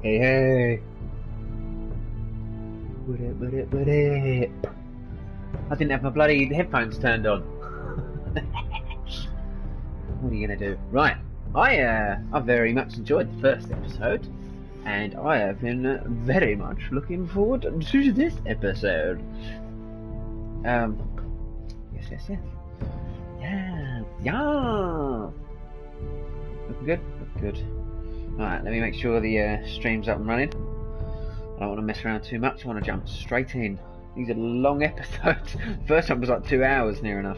Hey, hey. What up? I didn't have my bloody headphones turned on. What are you gonna do? Right. I very much enjoyed the first episode, and I have been very much looking forward to this episode. Yes. Yeah. Looking good? Looking good. Alright, let me make sure the stream's up and running. I don't want to mess around too much, I want to jump straight in. These are long episodes. First one was like 2 hours, near enough.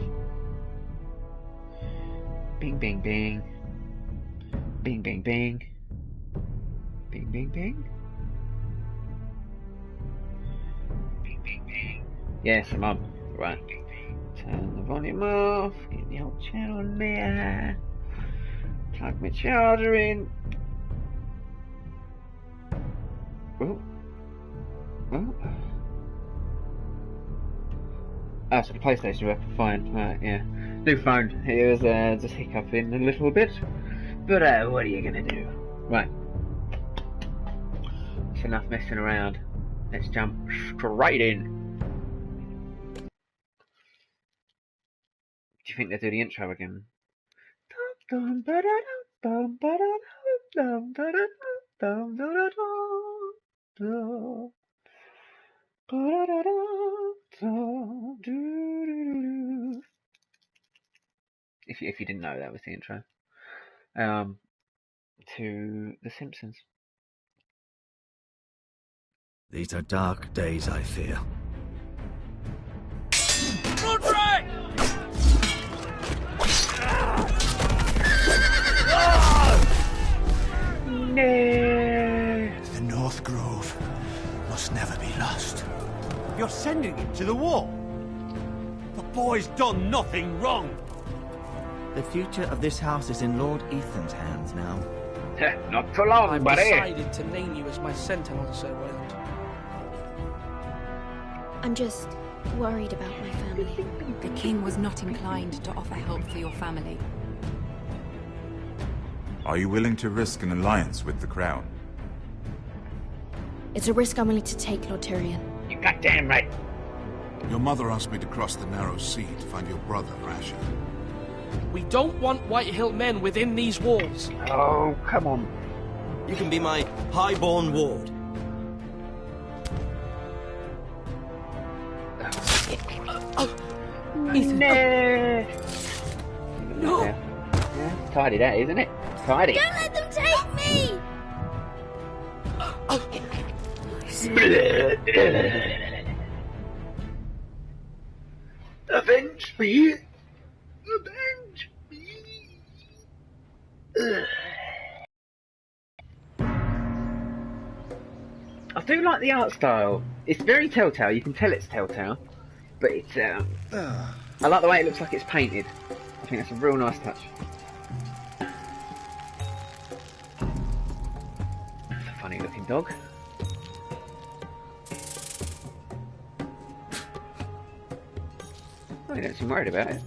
Bing, bing, bing. Bing, bing, bing. Bing, bing, bing. Bing, bing, bing. Yes, I'm on. Right. Turn the volume off. Get the old channel on there. Plug my charger in. Oh. Oh. Oh, so the PlayStation working fine. Right, yeah. New phone. It was just hiccuping a little bit. But what are you gonna do? Right. It's enough messing around. Let's jump straight in. Do you think they'll do the intro again? If you didn't know, that was the intro. To The Simpsons. These are dark days, I fear. Roderick! No. The North Grove must never be lost. You're sending him to the war? The boy's done nothing wrong. The future of this house is in Lord Ethan's hands now. Not for long, I've buddy. decided to name you as my sentinel, Sir Wayland. I'm just worried about my family. The king was not inclined to offer help for your family. Are you willing to risk an alliance with the Crown? It's a risk I'm willing to take, Lord Tyrion. You goddamn right. Your mother asked me to cross the narrow sea to find your brother, Rasher. We don't want Whitehill men within these walls. Oh, come on. You can be my highborn ward. Ethan. No. Yeah, tidy that, isn't it? Tidy. Don't let them take me! Avenge me! Avenge me! I do like the art style. It's very Telltale. You can tell it's Telltale, but it's I like the way it looks like it's painted. I think that's a real nice touch. That's a funny looking dog. Oh, you don't seem worried about it.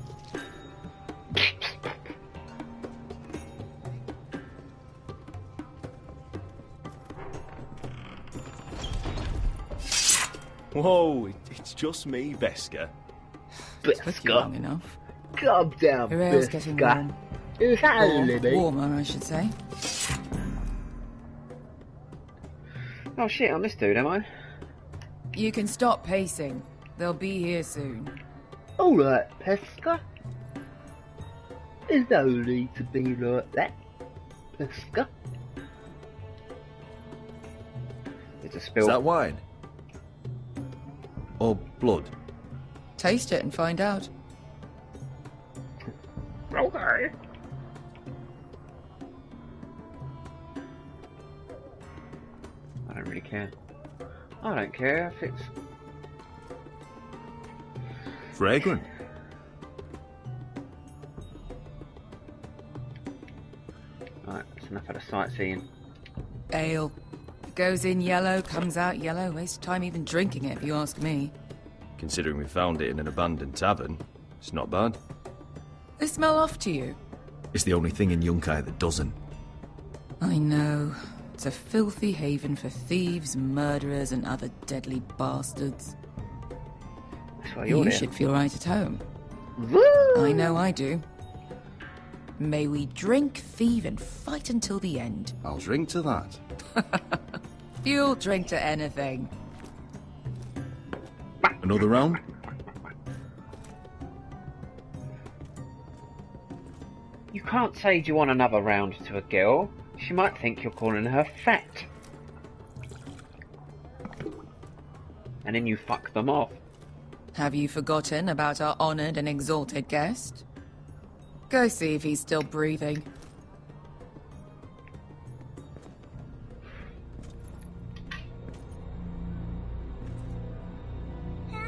Whoa, it's just me, Beska. Took you long enough. Calm down, Your air's getting warm. Warmer, I should say. Oh shit, I'm this dude, am I? You can stop pacing. They'll be here soon. Alright, Pesca. There's no need to be like that, Pesca. It's a spill. Is that wine? Or blood? Taste it and find out. Okay. I don't really care. I don't care if it's... Fragrant. Right, that's enough of the sightseeing. Ale. Goes in yellow, comes out yellow. Waste time even drinking it, if you ask me. Considering we found it in an abandoned tavern, it's not bad. They smell off to you. It's the only thing in Yunkai that doesn't. I know. It's a filthy haven for thieves, murderers, and other deadly bastards. That's why you're You there. should feel right at home. Woo! I know I do. May we drink, thieve, and fight until the end. I'll drink to that. You'll drink to anything. Another round? You can't say, do you want another round to a girl? She might think you're calling her fat. And then you fuck them off. Have you forgotten about our honored and exalted guest? Go see if he's still breathing.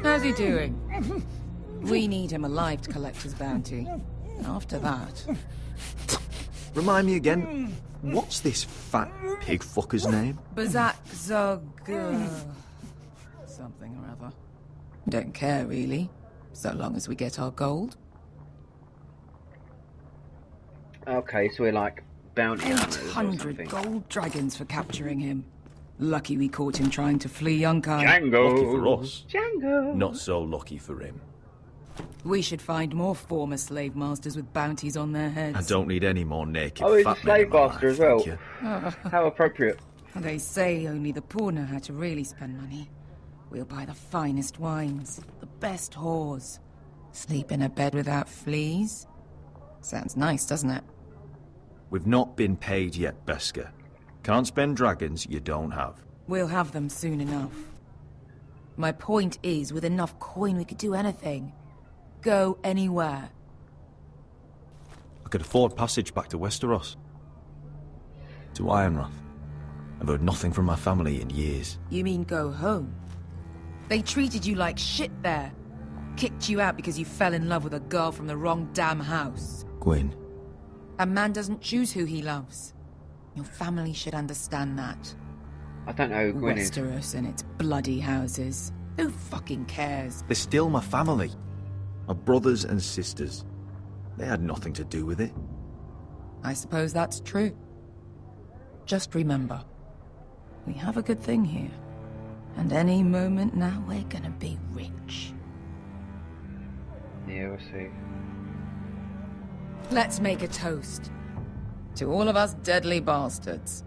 How's he doing? We need him alive to collect his bounty. After that... Remind me again, what's this fat pig fucker's name? Bazak Zog... something or other. Don't care, really. So long as we get our gold. Okay, so we're like bounty hunters or 800 something. gold dragons for capturing him. Lucky we caught him trying to flee Yunkai. Django! Lucky for us. Django! Not so lucky for him. We should find more former slave masters with bounties on their heads. I don't need any more naked Oh, he's a fat men in slave my master life, as well. thank you. How appropriate. They say only the poor know how to really spend money. We'll buy the finest wines, the best whores. Sleep in a bed without fleas. Sounds nice, doesn't it? We've not been paid yet, Beska. Can't spend dragons you don't have. We'll have them soon enough. My point is, with enough coin we could do anything. Go anywhere. I could afford passage back to Westeros. To Ironrath. I've heard nothing from my family in years. You mean go home? They treated you like shit there. Kicked you out because you fell in love with a girl from the wrong damn house. Gwyn. A man doesn't choose who he loves. Your family should understand that. I don't know who Gwyn is. Westeros and its bloody houses. Who fucking cares? They're still my family. My brothers and sisters. They had nothing to do with it. I suppose that's true. Just remember, we have a good thing here. And any moment now we're gonna be rich. Yeah, we'll see. Let's make a toast. To all of us deadly bastards.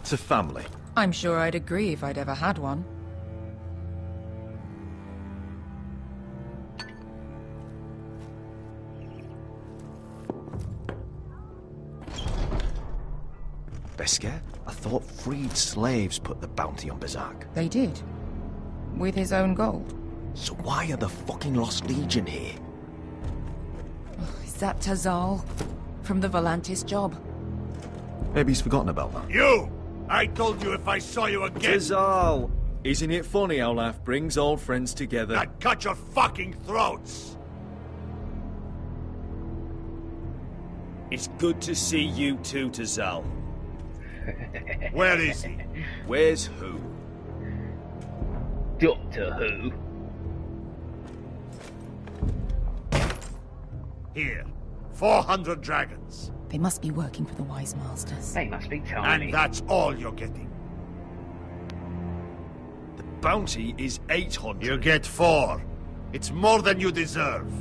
To family. I'm sure I'd agree if I'd ever had one. Beska? I thought freed slaves put the bounty on Bazak. They did. With his own gold. So why are the fucking Lost Legion here? Is that Tazal? From the Volantis job? Maybe he's forgotten about that. You! I told you if I saw you again... Tizal! Isn't it funny how life brings old friends together? I'd cut your fucking throats! It's good to see you too, Tizal. Where is he? Where's who? Doctor Who? Here. 400 dragons. They must be working for the Wise Masters. They must be tiny. And that's all you're getting. The bounty is 800. You get 4. It's more than you deserve.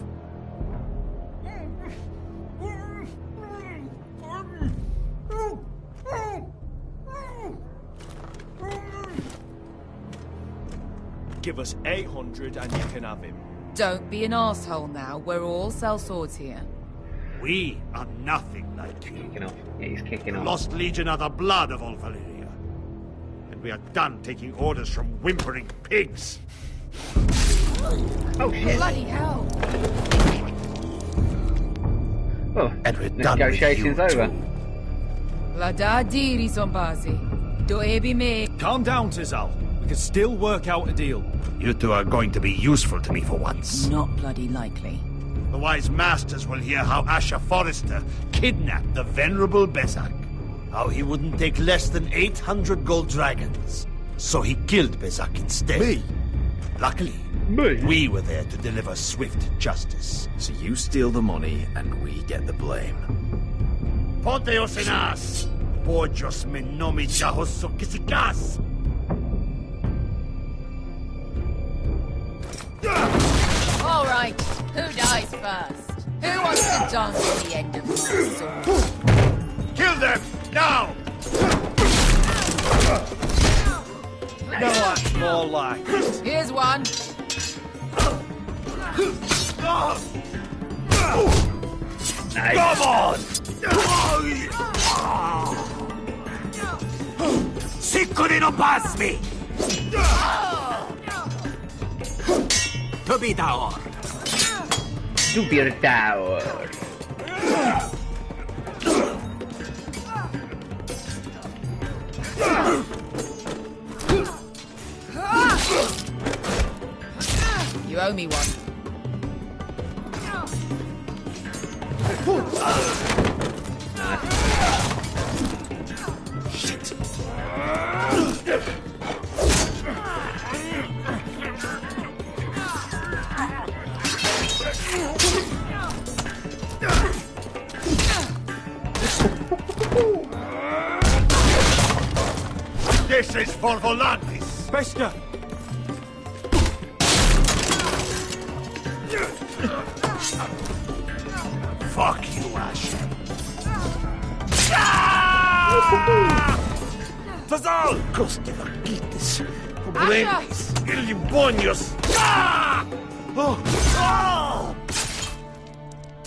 Give us 800 and you can have him. Don't be an asshole now. We're all sellswords here. We are nothing like you. Kicking off. Yeah, he's kicking The off. Lost Legion are the blood of all Valyria. And we are done taking orders from whimpering pigs. Oh shit! Bloody hell! Oh, And we're done with negotiations you over. La da diri sombazi. Do ebi me. Calm down, Tizal. We can still work out a deal. You two are going to be useful to me for once. Not bloody likely. The Wise Masters will hear how Asher Forrester kidnapped the venerable Bezak. How he wouldn't take less than 800 gold dragons. So he killed Bezak instead. Me? Luckily, we were there to deliver swift justice. So you steal the money and we get the blame. Ponteos en as! Bojos me nomi jahos sokisikas! All right, who dies first? Who wants to dance on the end of my sword? Kill them! Now! No, that's more like it. Here's one. Come on! Sicuri non pasmi! To be down. To be a tower. You owe me one. Shit. This is for Volantis. Bester! Fuck you, Ash. Fazal! Coste vaquites. Pobrenis. Ilibonios.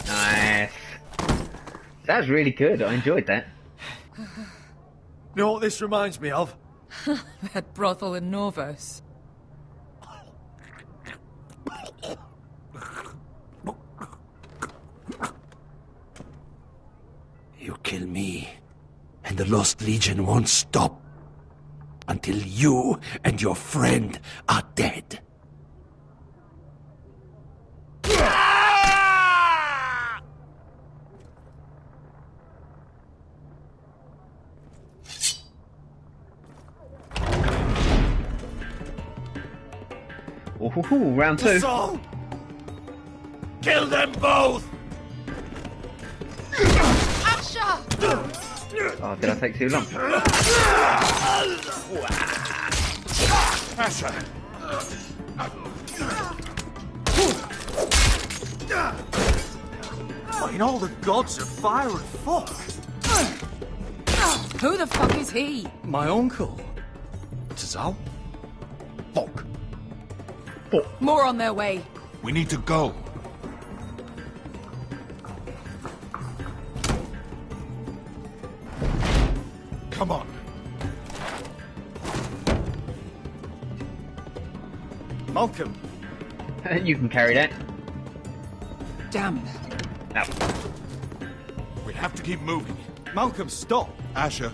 Nice. That was really good. I enjoyed that. You know what this reminds me of? That brothel in Norvos. You kill me, and the Lost Legion won't stop until you and your friend are dead. Ooh, round two. Assault! Kill them both! Asha! Oh, did I take too long? Asher! What in all the gods of fire and fuck? Who the fuck is he? My uncle. Tazal? Fuck. More on their way. We need to go. Come on. Malcolm. You can carry that. Damn. No. We have to keep moving. Malcolm, stop. Asher,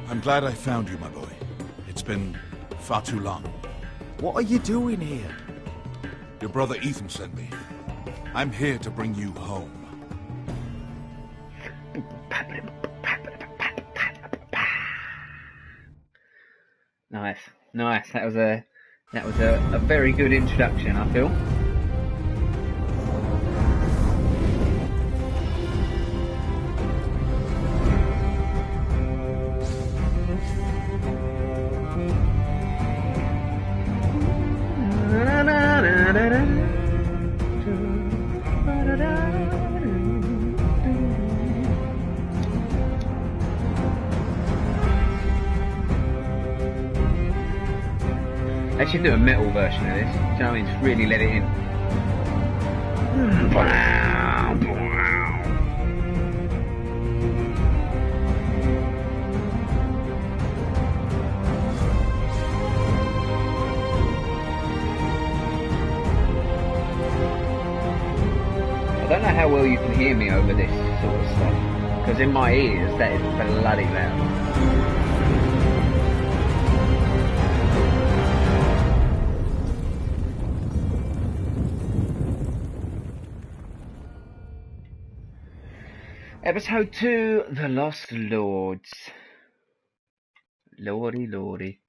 I'm glad I found you, my boy. It's been far too long. What are you doing here? Your brother Ethan sent me. I'm here to bring you home. Nice, nice. That was a very good introduction, I feel. They should do a metal version of this. Do you know what I mean? Just really let it in. I don't know how well you can hear me over this sort of stuff, because in my ears that is bloody loud. Episode 2, The Lost Lords. Lordy, lordy.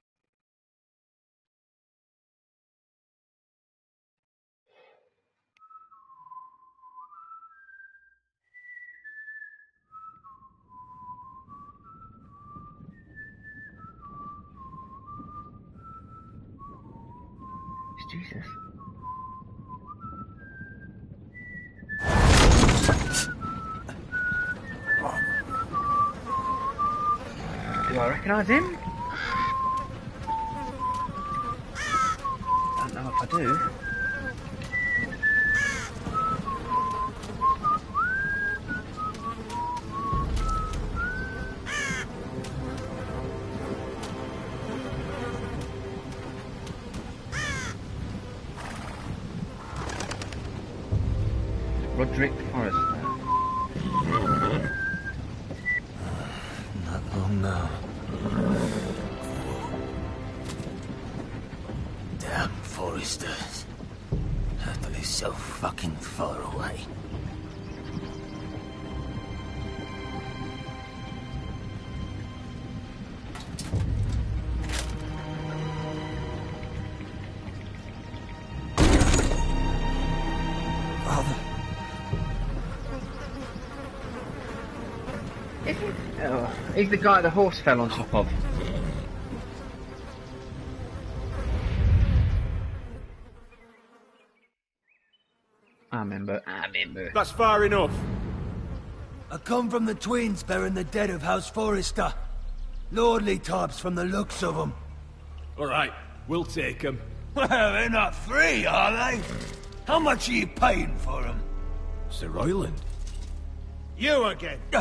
Jesus. Do I recognise him? I don't know if I do. Roderick Forrester. Not long now. Damn Foresters. They're so fucking far away. He's the guy the horse fell on top of. I remember. That's far enough. I come from the twins bearing the dead of House Forrester. Lordly types from the looks of them. Alright, we'll take them. Well, they're not free, are they? How much are you paying for them? Sir Royland. You again. Who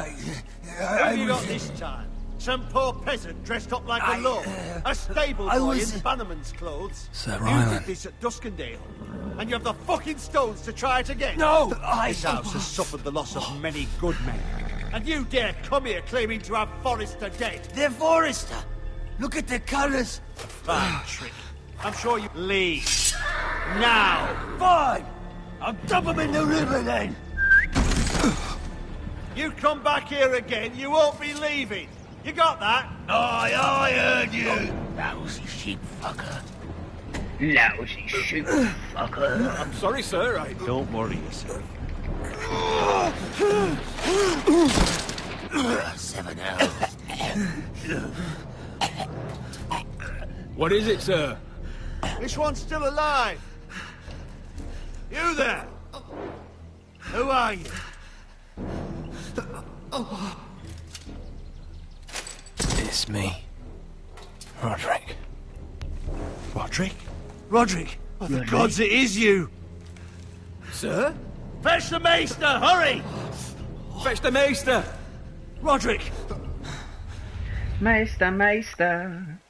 have you got this time? Some poor peasant dressed up like a lord? A stable boy in Bannerman's clothes? Sir You Royland. did this at Duskendale, and you have the fucking stones to try it again? No! This house has suffered the loss of many good men. And you dare come here claiming to have Forrester dead? They're Forrester! Look at the colours! Fine trick. I'm sure you... Leave. Now! Fine! I'll dump them in the river then! You come back here again, you won't be leaving. You got that? I heard you! Lousy sheep fucker. Lousy sheep fucker. I'm sorry, sir. Don't worry yourself. 7 hours. What is it, sir? This one's still alive. You there? Who are you? It's me. Roderick. Roderick? Roderick? Oh, the gods, it is you! Sir? Fetch the maester, hurry! Fetch the maester! Roderick! Maester,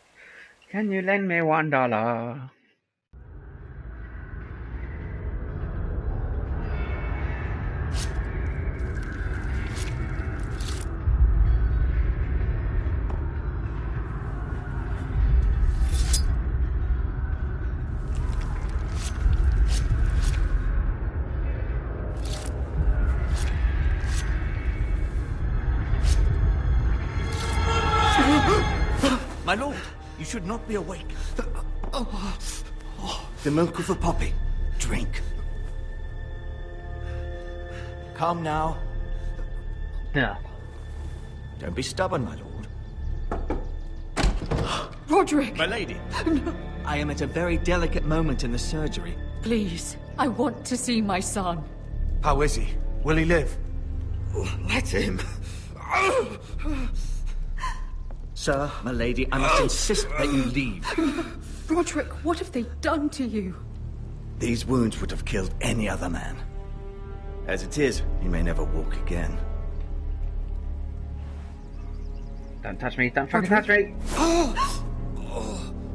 can you lend me $1? My lord, you should not be awake. The milk of the poppy. Drink. Come now. No. Don't be stubborn, my lord. Roderick! My lady. No. I am at a very delicate moment in the surgery. Please, I want to see my son. How is he? Will he live? Let him. Sir, my lady, I must insist that you leave. Roderick, what have they done to you? These wounds would have killed any other man. As it is, he may never walk again. Don't touch me, don't fucking touch me!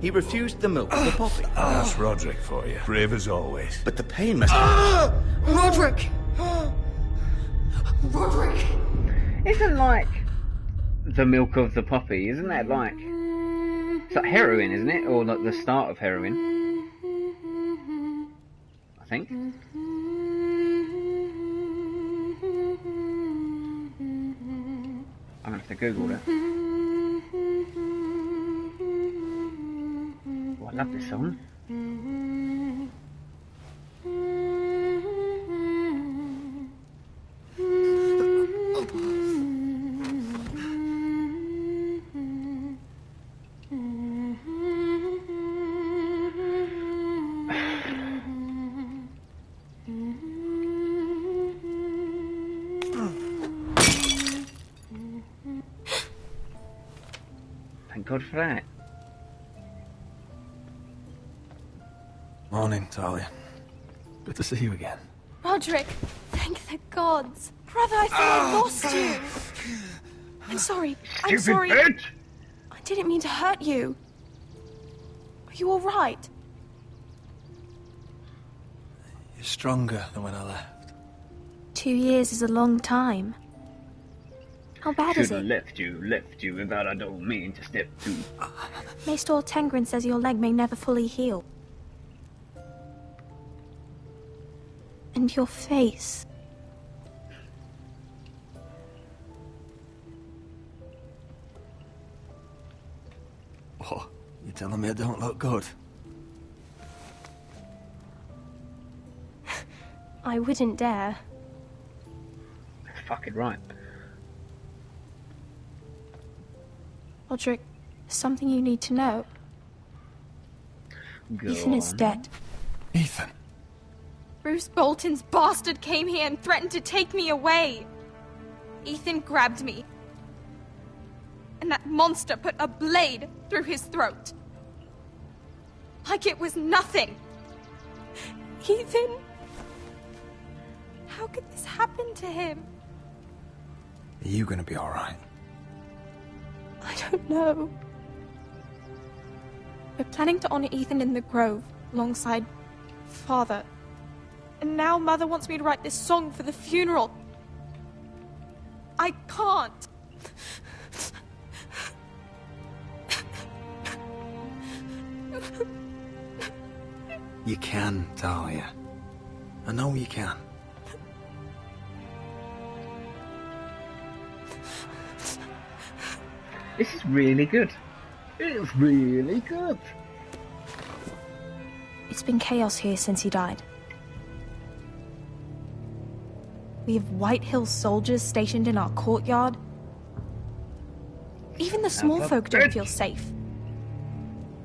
He refused the milk of the poppy. That's Roderick for you. Brave as always. But the pain must... Roderick! Roderick! Isn't like the milk of the poppy, isn't that like... It's like heroin, isn't it? Or like the start of heroin. I think. I'm gonna have to Google that. Oh, I love this song. good for that. Morning, Talia. Good to see you again. Roderick, thank the gods. Brother, I thought I lost you. I'm sorry. I'm sorry. Bitch! I didn't mean to hurt you. Are you all right? You're stronger than when I left. 2 years is a long time. How bad is Should've it? left you, but I don't mean to step to. Maester Tengrin says your leg may never fully heal. And your face. What? You telling me I don't look good? I wouldn't dare. That's fucking right. Roderick, there's something you need to know. Go Ethan is on. dead. Ethan? Bruce Bolton's bastard came here and threatened to take me away. Ethan grabbed me. And that monster put a blade through his throat. Like it was nothing. Ethan... How could this happen to him? Are you gonna be alright? I don't know. We're planning to honor Ethan in the Grove, alongside Father. And now Mother wants me to write this song for the funeral. I can't. You can, Talia. I know you can. This is really good. It's really good. It's been chaos here since he died. We have White Hill soldiers stationed in our courtyard. Even the small folk don't feel safe.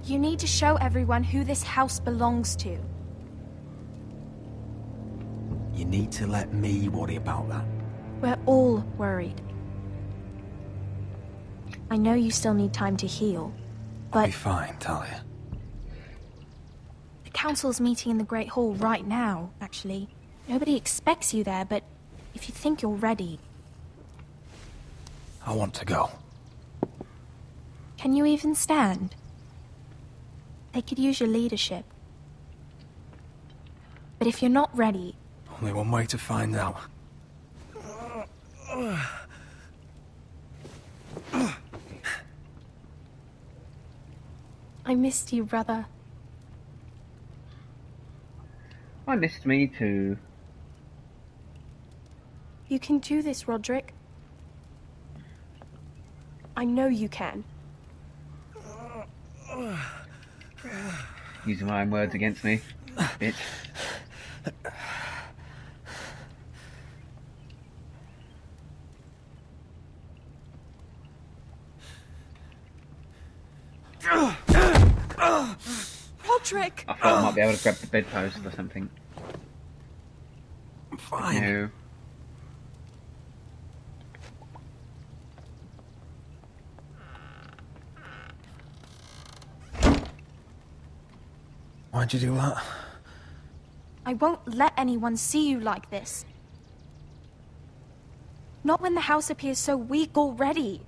You need to show everyone who this house belongs to. You need to let me worry about that. We're all worried. I know you still need time to heal, I'll but be fine, Talia. the council's meeting in the Great Hall right now, actually. Nobody expects you there, but if you think you're ready... I want to go. Can you even stand? They could use your leadership. But if you're not ready... Only one way to find out. I missed you, brother. I missed me too. You can do this, Roderick. I know you can. Using my own words against me, bitch. Roderick! I thought I might be able to grab the bedpost or something. I'm fine. No. Why'd you do that? I won't let anyone see you like this. Not when the house appears so weak already.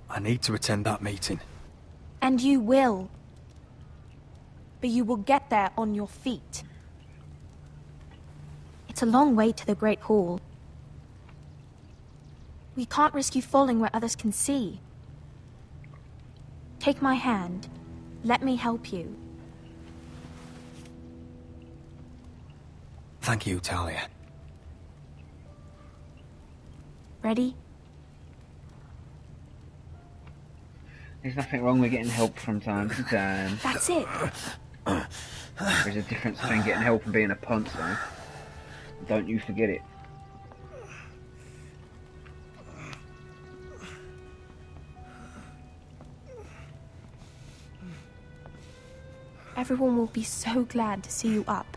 I need to attend that meeting. And you will. But you will get there on your feet. It's a long way to the Great Hall. We can't risk you falling where others can see. Take my hand. Let me help you. Thank you, Talia. Ready? There's nothing wrong with getting help from time to time. That's it. There's a difference between getting help and being a punt, though. Don't you forget it. Everyone will be so glad to see you up.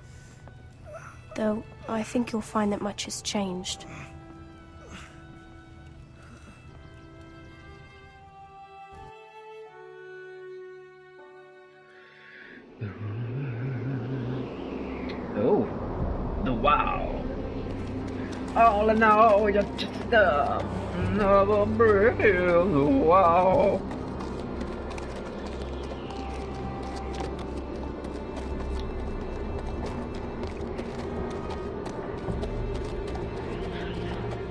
Though, I think you'll find that much has changed. Oh, the wow. All I know, you're just another brand wow.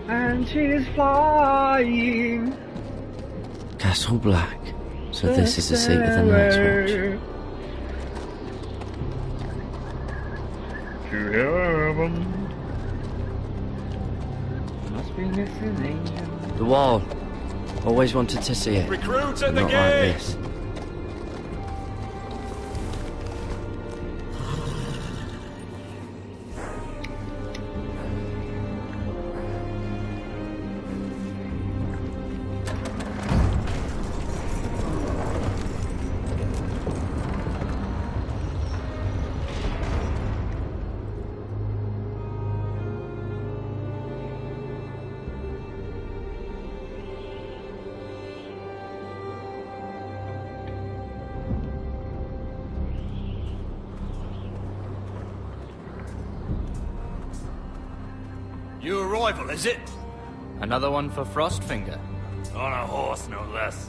And she's flying. Castle Black. So this is the seat of the Night's Watch. To heaven. Must be missing angel. The wall. Always wanted to see it. Recruits at but the not gate! like this. New arrival, is it? Another one for Frostfinger. On a horse, no less.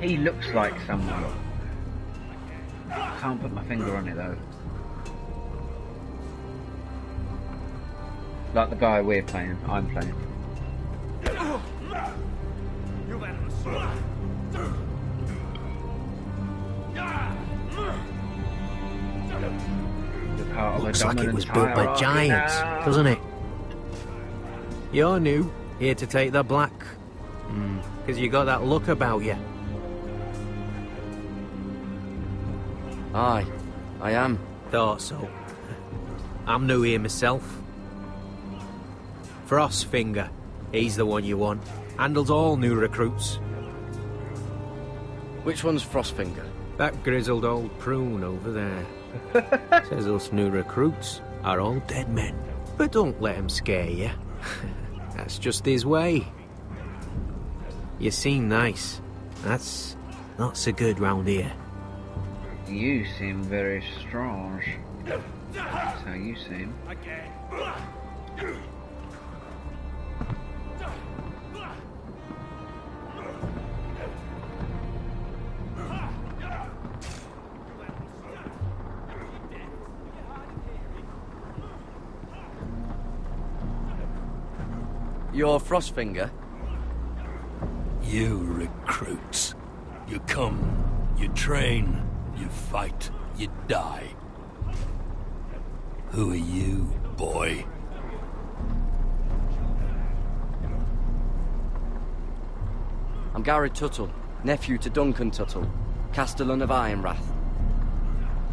He looks like someone. Can't put my finger on it though. Like the guy we're playing, I'm playing. Looks like it was built by giants, doesn't it? You're new, here to take the black. Because you got that look about you. Aye, I am. Thought so. I'm new here myself. Frostfinger, he's the one you want. Handles all new recruits. Which one's Frostfinger? That grizzled old prune over there. Says us new recruits are all dead men. But don't let him scare you. That's just his way. You seem nice. That's not so good round here. You seem very strong. That's how you seem. You're Frostfinger? You recruits. You come, you train, you fight, you die. Who are you, boy? I'm Garrett Tuttle, nephew to Duncan Tuttle, Castellan of Ironrath.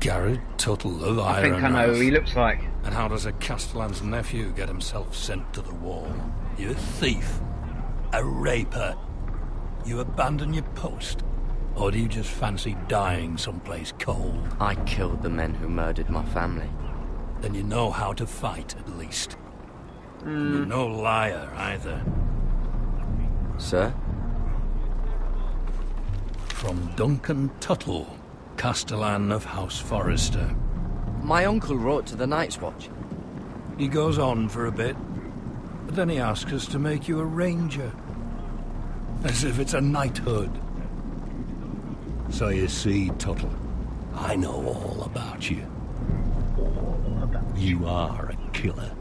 Garrett Tuttle of Ironrath. I think I know who he looks like. And how does a Castellan's nephew get himself sent to the wall? You a thief? A raper? You abandon your post? Or do you just fancy dying someplace cold? I killed the men who murdered my family. Then you know how to fight, at least. You're no liar, either. Sir? From Duncan Tuttle, Castellan of House Forrester. My uncle wrote to the Night's Watch. He goes on for a bit, but then he asks us to make you a ranger. As if it's a knighthood. So you see, Tuttle, I know all about you. You are a killer.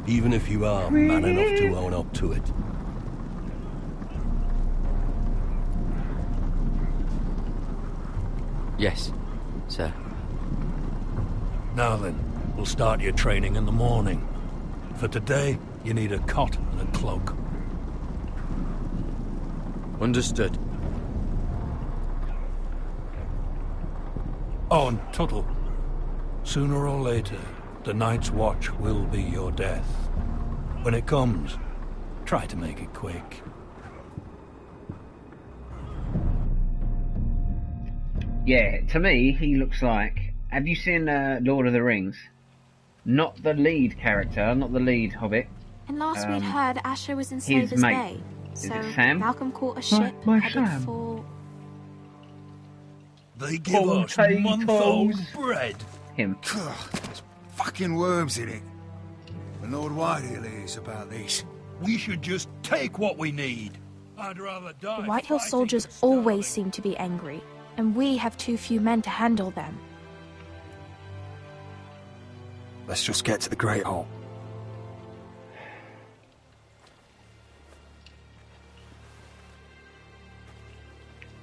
Even if you are man enough to own up to it. Yes, sir. Now then, we'll start your training in the morning. For today, you need a cot and a cloak. Understood. Oh, and Tuttle, sooner or later, the Night's Watch will be your death. When it comes, try to make it quick. Yeah, to me, he looks like... Have you seen Lord of the Rings? Not the lead character, not the lead hobbit. And last we'd heard Asher was in his Slaver's mate. Bay. Is So it Sam? Malcolm caught a ship My headed Sam. for... They give us month-old bread. Him. There's fucking worms in it. And Lord Whitehill is about this. We should just take what we need. I'd rather die. The Whitehill soldiers always seem to be angry, and we have too few men to handle them. Let's just get to the Great Hall.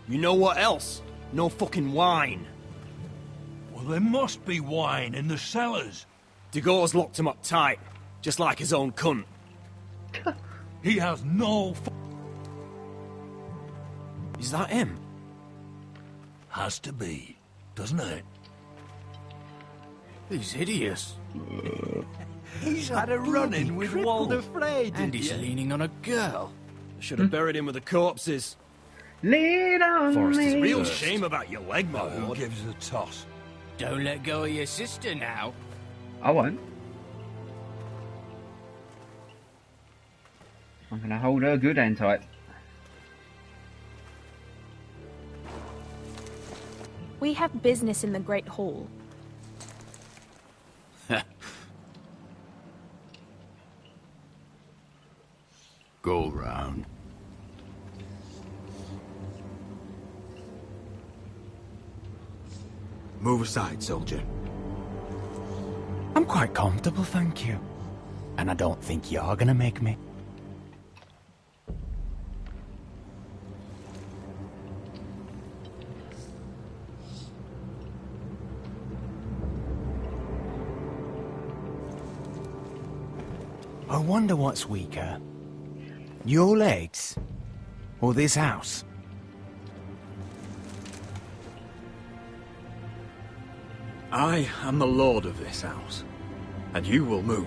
You know what else? No fucking wine. Well, there must be wine in the cellars. Degor's locked him up tight, just like his own cunt. He has no... Is that him? Has to be, doesn't it? He's hideous. He's had a run-in with Walder Frey, And he's leaning on a girl. Should have buried him with the corpses. Lead on Forrester's me. real shame about your leg, my Who lord. gives a toss? Don't let go of your sister now. I won't. I'm gonna hold her good and tight. We have business in the Great Hall. Go round. Move aside, soldier. I'm quite comfortable, thank you. And I don't think you're gonna make me. I wonder what's weaker. Your legs? Or this house? I am the lord of this house, and you will move.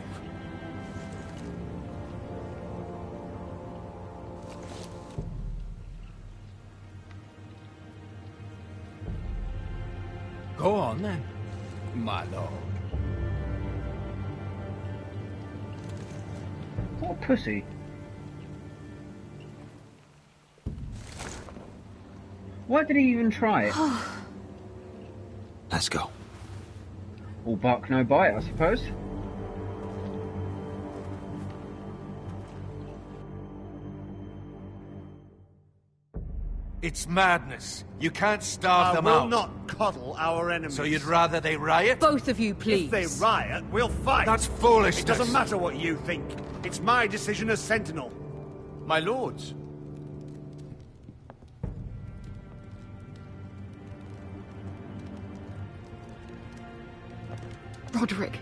Go on then, my lord. What a pussy. Why did he even try it? Let's go. All bark, no bite, I suppose. It's madness. You can't starve them out. I will not coddle our enemies. So you'd rather they riot? Both of you, please. If they riot, we'll fight. That's foolishness. It doesn't matter what you think. It's my decision as Sentinel. My lords. Roderick.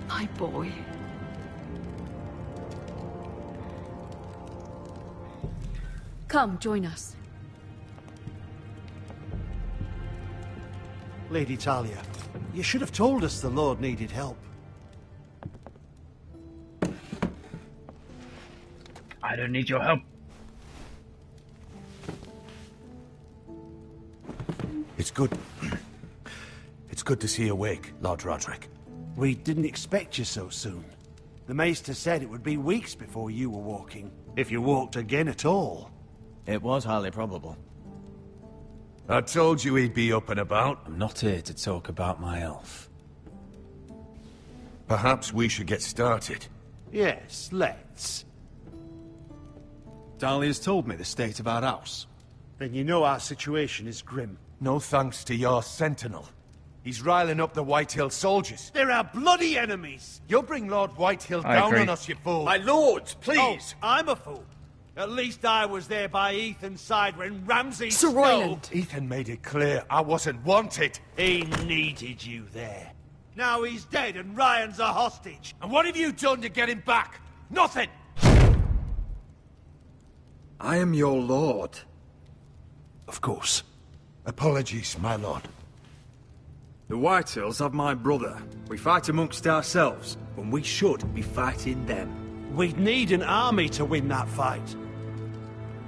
My boy. Come, join us. Lady Talia, you should have told us the Lord needed help. I don't need your help. It's good. It's good to see you awake, Lord Roderick. We didn't expect you so soon. The Maester said it would be weeks before you were walking, if you walked again at all. It was highly probable. I told you he'd be up and about. I'm not here to talk about my elf. Perhaps we should get started. Yes, let's. Dahlia's told me the state of our house. Then you know our situation is grim. No thanks to your sentinel. He's riling up the Whitehill soldiers. They're our bloody enemies! You'll bring Lord Whitehill I down agree. on us, you fool. My lords, please! Oh, I'm a fool. At least I was there by Ethan's side when Ramsay Sir Royland. Ethan made it clear I wasn't wanted. He needed you there. Now he's dead and Ryan's a hostage. And what have you done to get him back? Nothing! I am your lord. Of course. Apologies, my lord. The Whitehills have my brother. We fight amongst ourselves, when we should be fighting them. We'd need an army to win that fight.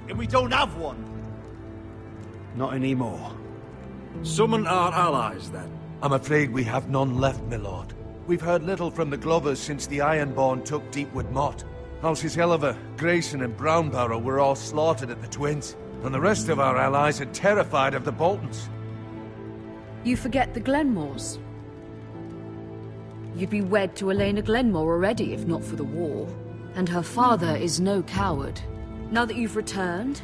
And we don't have one. Not anymore. Summon our allies, then. I'm afraid we have none left, my lord. We've heard little from the Glovers since the Ironborn took Deepwood Motte. Houses Helliver, Grayson and Brownbarrow were all slaughtered at the Twins, and the rest of our allies are terrified of the Boltons. You forget the Glenmores. You'd be wed to Elena Glenmore already if not for the war. And her father is no coward. Now that you've returned,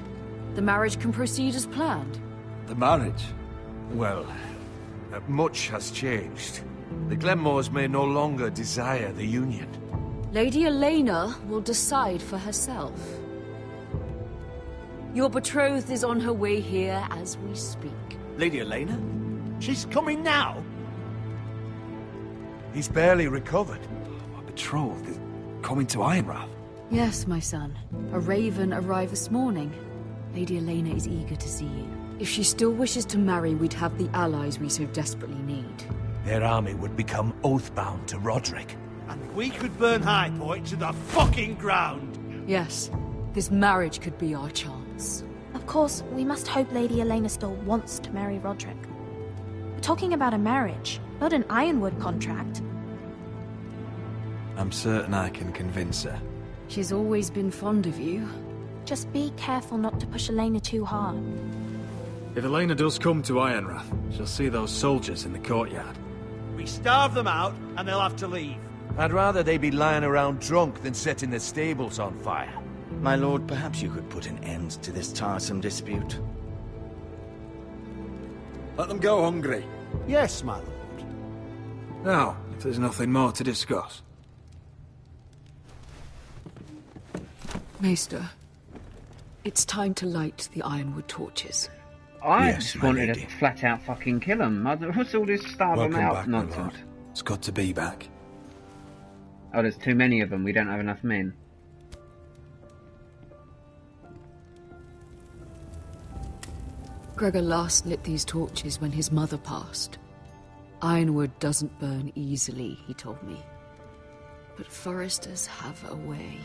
the marriage can proceed as planned. The marriage? Well, much has changed. The Glenmores may no longer desire the union. Lady Elena will decide for herself. Your betrothed is on her way here as we speak. Lady Elena? She's coming now? He's barely recovered. My betrothed is coming to Ironrath. Yes, my son. A raven arrived this morning. Lady Elena is eager to see you. If she still wishes to marry, we'd have the allies we so desperately need. Their army would become oathbound to Roderick. And we could burn High Point to the fucking ground! Yes, this marriage could be our chance. Of course, we must hope Lady Elena still wants to marry Roderick. We're talking about a marriage, not an Ironwood contract. I'm certain I can convince her. She's always been fond of you. Just be careful not to push Elena too hard. If Elena does come to Ironrath, she'll see those soldiers in the courtyard. We starve them out, and they'll have to leave. I'd rather they be lying around drunk than setting the stables on fire. My lord, perhaps you could put an end to this tiresome dispute. Let them go hungry. Yes, my lord. Now, if there's nothing more to discuss. Maester, it's time to light the Ironwood torches. I just wanted to flat out fucking kill him. What's all this starve them out nonsense? It's good to be back. Oh, there's too many of them. We don't have enough men. Gregor last lit these torches when his mother passed. Ironwood doesn't burn easily, he told me. But foresters have a way.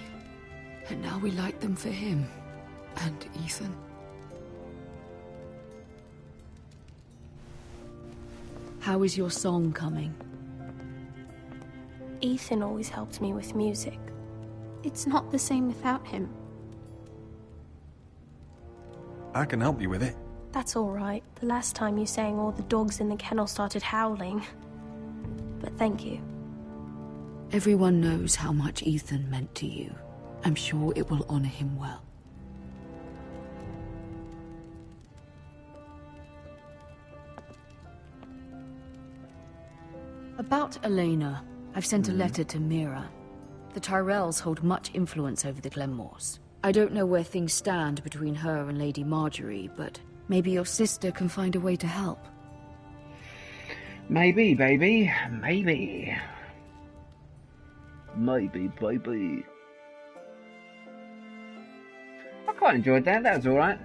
And now we light them for him. And Ethan. How is your song coming? Ethan always helped me with music. It's not the same without him. I can help you with it. That's all right. The last time you sang, all the dogs in the kennel started howling. But thank you. Everyone knows how much Ethan meant to you. I'm sure it will honor him well. About Elena, I've sent a letter to Mira. The Tyrells hold much influence over the Glenmores. I don't know where things stand between her and Lady Marjorie, but maybe your sister can find a way to help. Maybe, baby. Maybe. Maybe, baby. I quite enjoyed that. That was alright.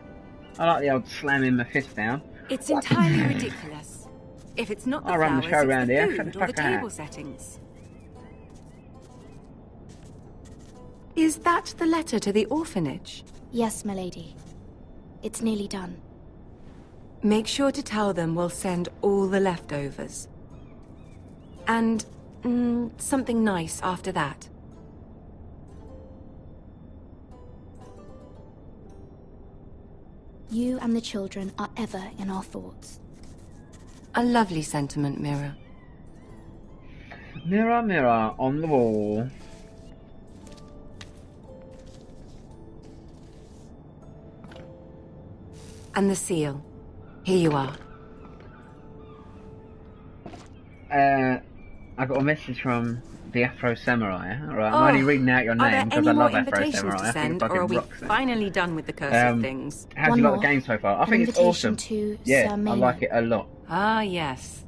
I like the old slamming my fist down. It's entirely ridiculous. If it's not the I run the flowers, show around it's here. the Shut the food or the fuck up. table settings. Is that the letter to the orphanage? Yes, my lady. It's nearly done. Make sure to tell them we'll send all the leftovers. And something nice after that. You and the children are ever in our thoughts. A lovely sentiment, Mira. Mirror, mirror on the wall. And the seal. Here you are. I got a message from the Afro Samurai. Alright, I'm only reading out your name because I love Afro Samurai. I think or are we rocks it. finally done with the cursive things? How do you like the game so far? I think it's awesome. Yeah, I like it a lot. Ah, yes.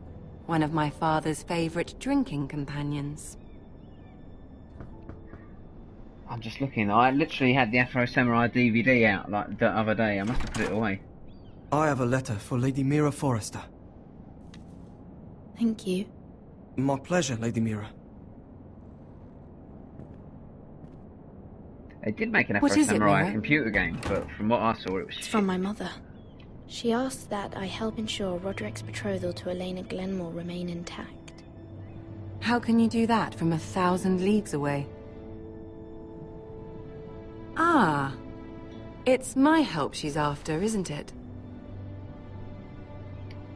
One of my father's favorite drinking companions. I'm just looking. I literally had the Afro Samurai DVD out like the other day. I must have put it away. I have a letter for Lady Mira Forrester. Thank you. My pleasure, Lady Mira. They did make an What Afro is it, Samurai Mira? computer game, but from what I saw, it was It's from my mother. She asked that I help ensure Roderick's betrothal to Elena Glenmore remain intact. How can you do that from 1,000 leagues away? Ah, it's my help she's after, isn't it?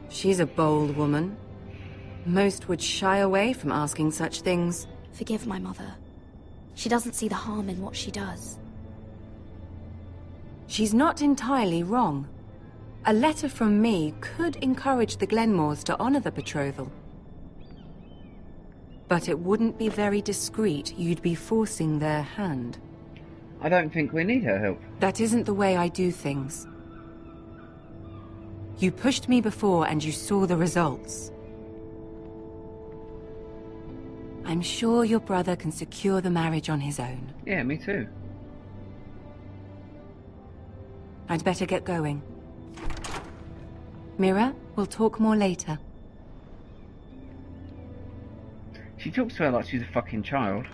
She's a bold woman. Most would shy away from asking such things. Forgive my mother. She doesn't see the harm in what she does. She's not entirely wrong. A letter from me could encourage the Glenmores to honor the betrothal. But it wouldn't be very discreet. You'd be forcing their hand. I don't think we need her help. That isn't the way I do things. You pushed me before and you saw the results. I'm sure your brother can secure the marriage on his own. Yeah, me too. I'd better get going. Mira, we'll talk more later. She talks to her like she's a fucking child.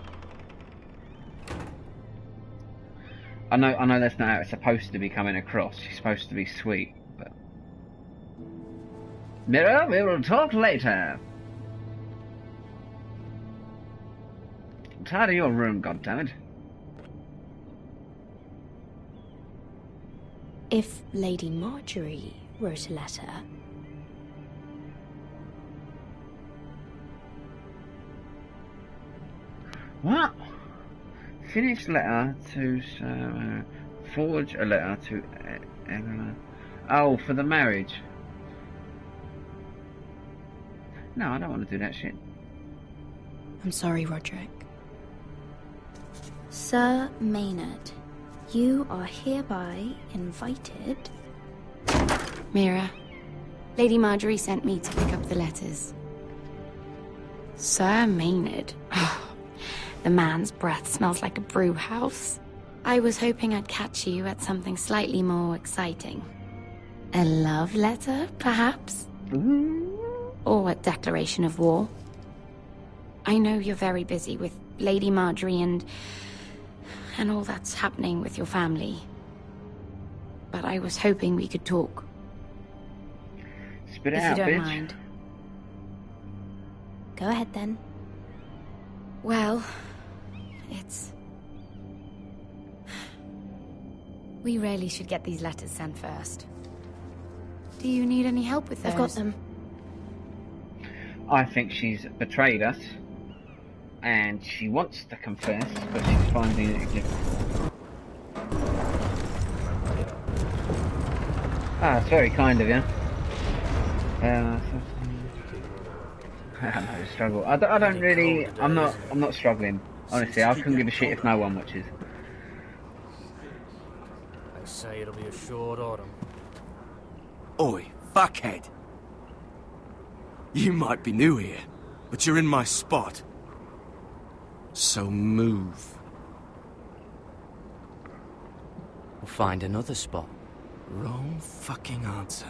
I know that's not how it's supposed to be coming across. She's supposed to be sweet, but... Mira, we will talk later. I'm tired of your room, goddammit. If Lady Marjorie wrote a letter... What? Finish letter to... forge a letter to... oh, for the marriage. No, I don't want to do that shit. I'm sorry, Roderick. Sir Maynard, you are hereby invited... Mira, Lady Marjorie sent me to pick up the letters. Sir Maynard. The man's breath smells like a brew house. I was hoping I'd catch you at something slightly more exciting. A love letter, perhaps? Or a declaration of war. I know you're very busy with Lady Marjorie and all that's happening with your family. But I was hoping we could talk. Spit it if out, you don't bitch. mind. Go ahead then. Well, it's... We really should get these letters sent first. Do you need any help with those? I've got them. I think she's betrayed us, and she wants to confess, but she's finding it difficult. Ah, it's very kind of you. No struggle. I don't really. I'm not struggling. Honestly, I couldn't give a shit if no one watches. They say it'll be a short autumn. Oi, fuckhead. You might be new here, but you're in my spot. So move. We'll find another spot. Wrong fucking answer.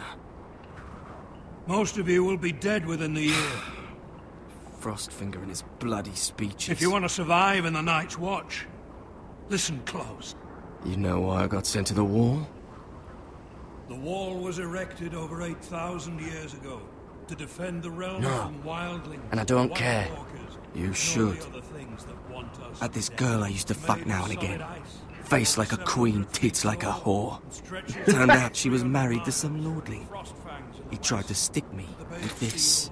Most of you will be dead within the year. Frostfinger and his bloody speeches. If you want to survive in the Night's Watch, listen close. You know why I got sent to the wall? The wall was erected over 8,000 years ago to defend the realm No. from wildlings. And I don't wild care. walkers, You and should. all the other things that want us Had this dead. girl I used to fuck Made now of and again. solid ice, Face like a queen, tits like a whore. Turned out she was married to some lordling. He tried to stick me with this.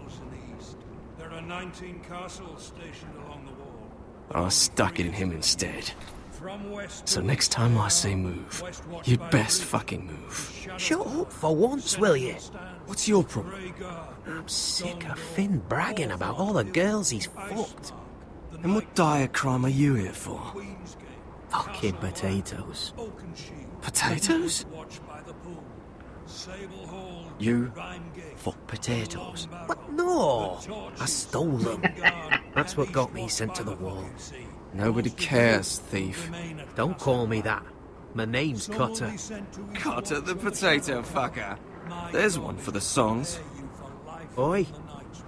There are 19 castles stationed along the wall. I stuck it in him instead. From west So next time I say move, you'd best fucking move. Shut up for once, will you? What's your problem? I'm sick of Finn bragging about all the girls he's fucked. And what dire crime are you here for? Fucking potatoes. Potatoes? You fuck potatoes. What? No! I stole them. That's what got me sent to the wall. Nobody cares, thief. Don't call me that. My name's Cutter. Cutter the potato fucker. There's one for the songs. Oi,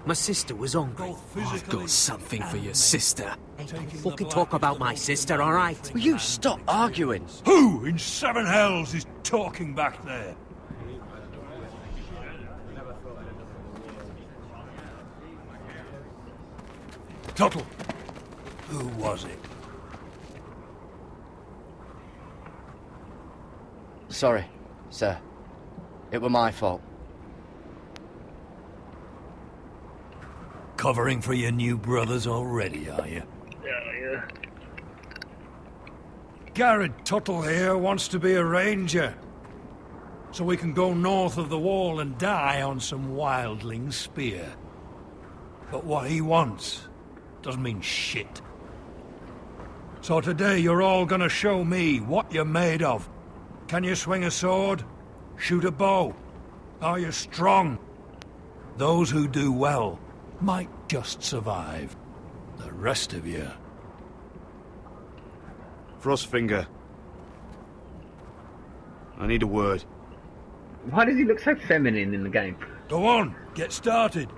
my sister was hungry. I've got something for your sister. Don't fucking talk about my sister, alright? Will you stop arguing? Who in seven hells is talking back there? Tuttle, who was it? Sorry, sir. It were my fault. Covering for your new brothers already, are you? Yeah. Garrett Tuttle here wants to be a ranger. So we can go north of the wall and die on some wildling spear. But what he wants doesn't mean shit. So today you're all gonna show me what you're made of. Can you swing a sword? Shoot a bow? Are you strong? Those who do well might just survive. The rest of you... Frostfinger. I need a word. Why does he look so feminine in the game? Go on, get started.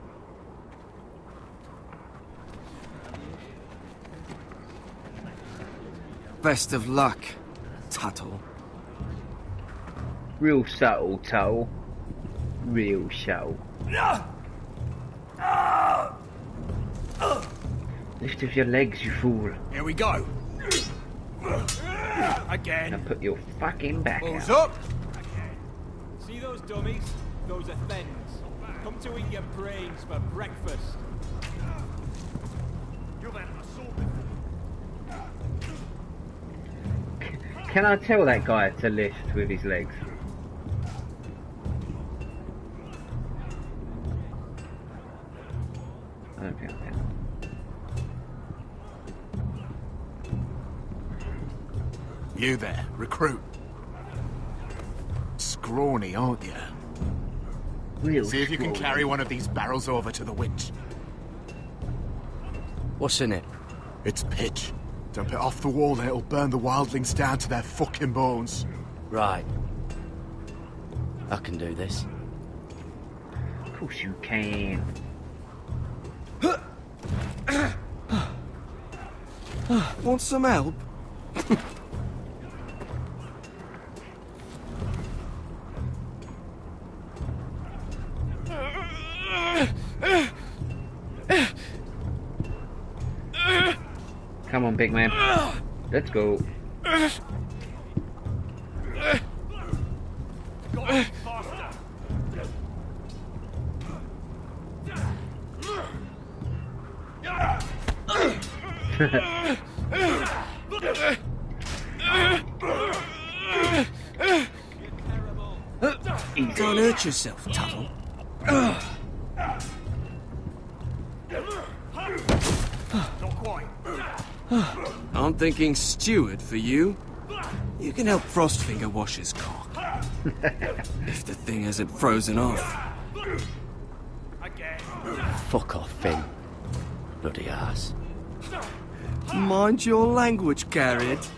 Best of luck, Tuttle. Real subtle, Tuttle. Real subtle. Lift up your legs, you fool. Here we go. Again. Now put your fucking back Balls out. up. See those dummies? Those are thens. Come to eat your brains for breakfast. You've had an assault before. Can I tell that guy to lift with his legs? I don't think I can. You there, recruit. Scrawny, aren't you? Real See if you can scrawny. carry one of these barrels over to the winch. What's in it? It's pitch. Dump it off the wall and it'll burn the wildlings down to their fucking bones. Right. I can do this. Of course you can. Want some help? Come on, big man. Let's go. Don't hurt yourself, Tuttle. Not quite. I'm thinking steward for you. You can help Frostfinger wash his cock. If the thing hasn't frozen off. Fuck off, Finn. Bloody ass. Mind your language, Garrett.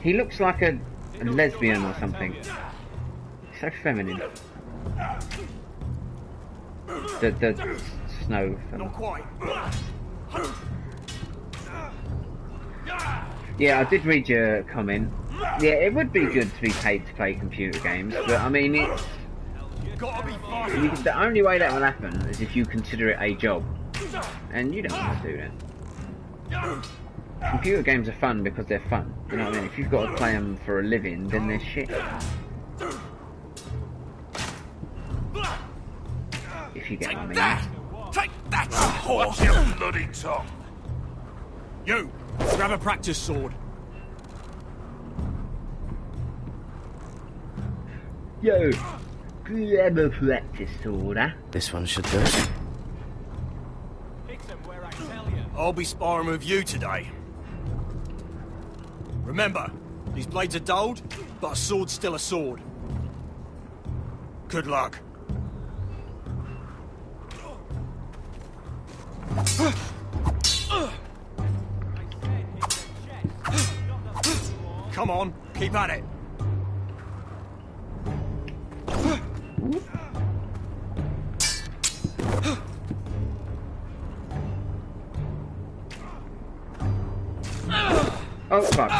He looks like a lesbian or something. So feminine. The snow. Not quite. Yeah, I did read your comment. Yeah, it would be good to be paid to play computer games, but I mean, it's... the only way that will happen is if you consider it a job. And you don't want to do that. Computer games are fun because they're fun. You know what I mean? If you've got to play them for a living, then they're shit. If you get what I mean. Take that, Watch your bloody tongue. You, grab a practice sword. Yo, grab a practice sword, huh? This one should do it. I'll be sparring with you today. Remember, these blades are dulled, but a sword's still a sword. Good luck. Come on, keep at it. Oh fuck.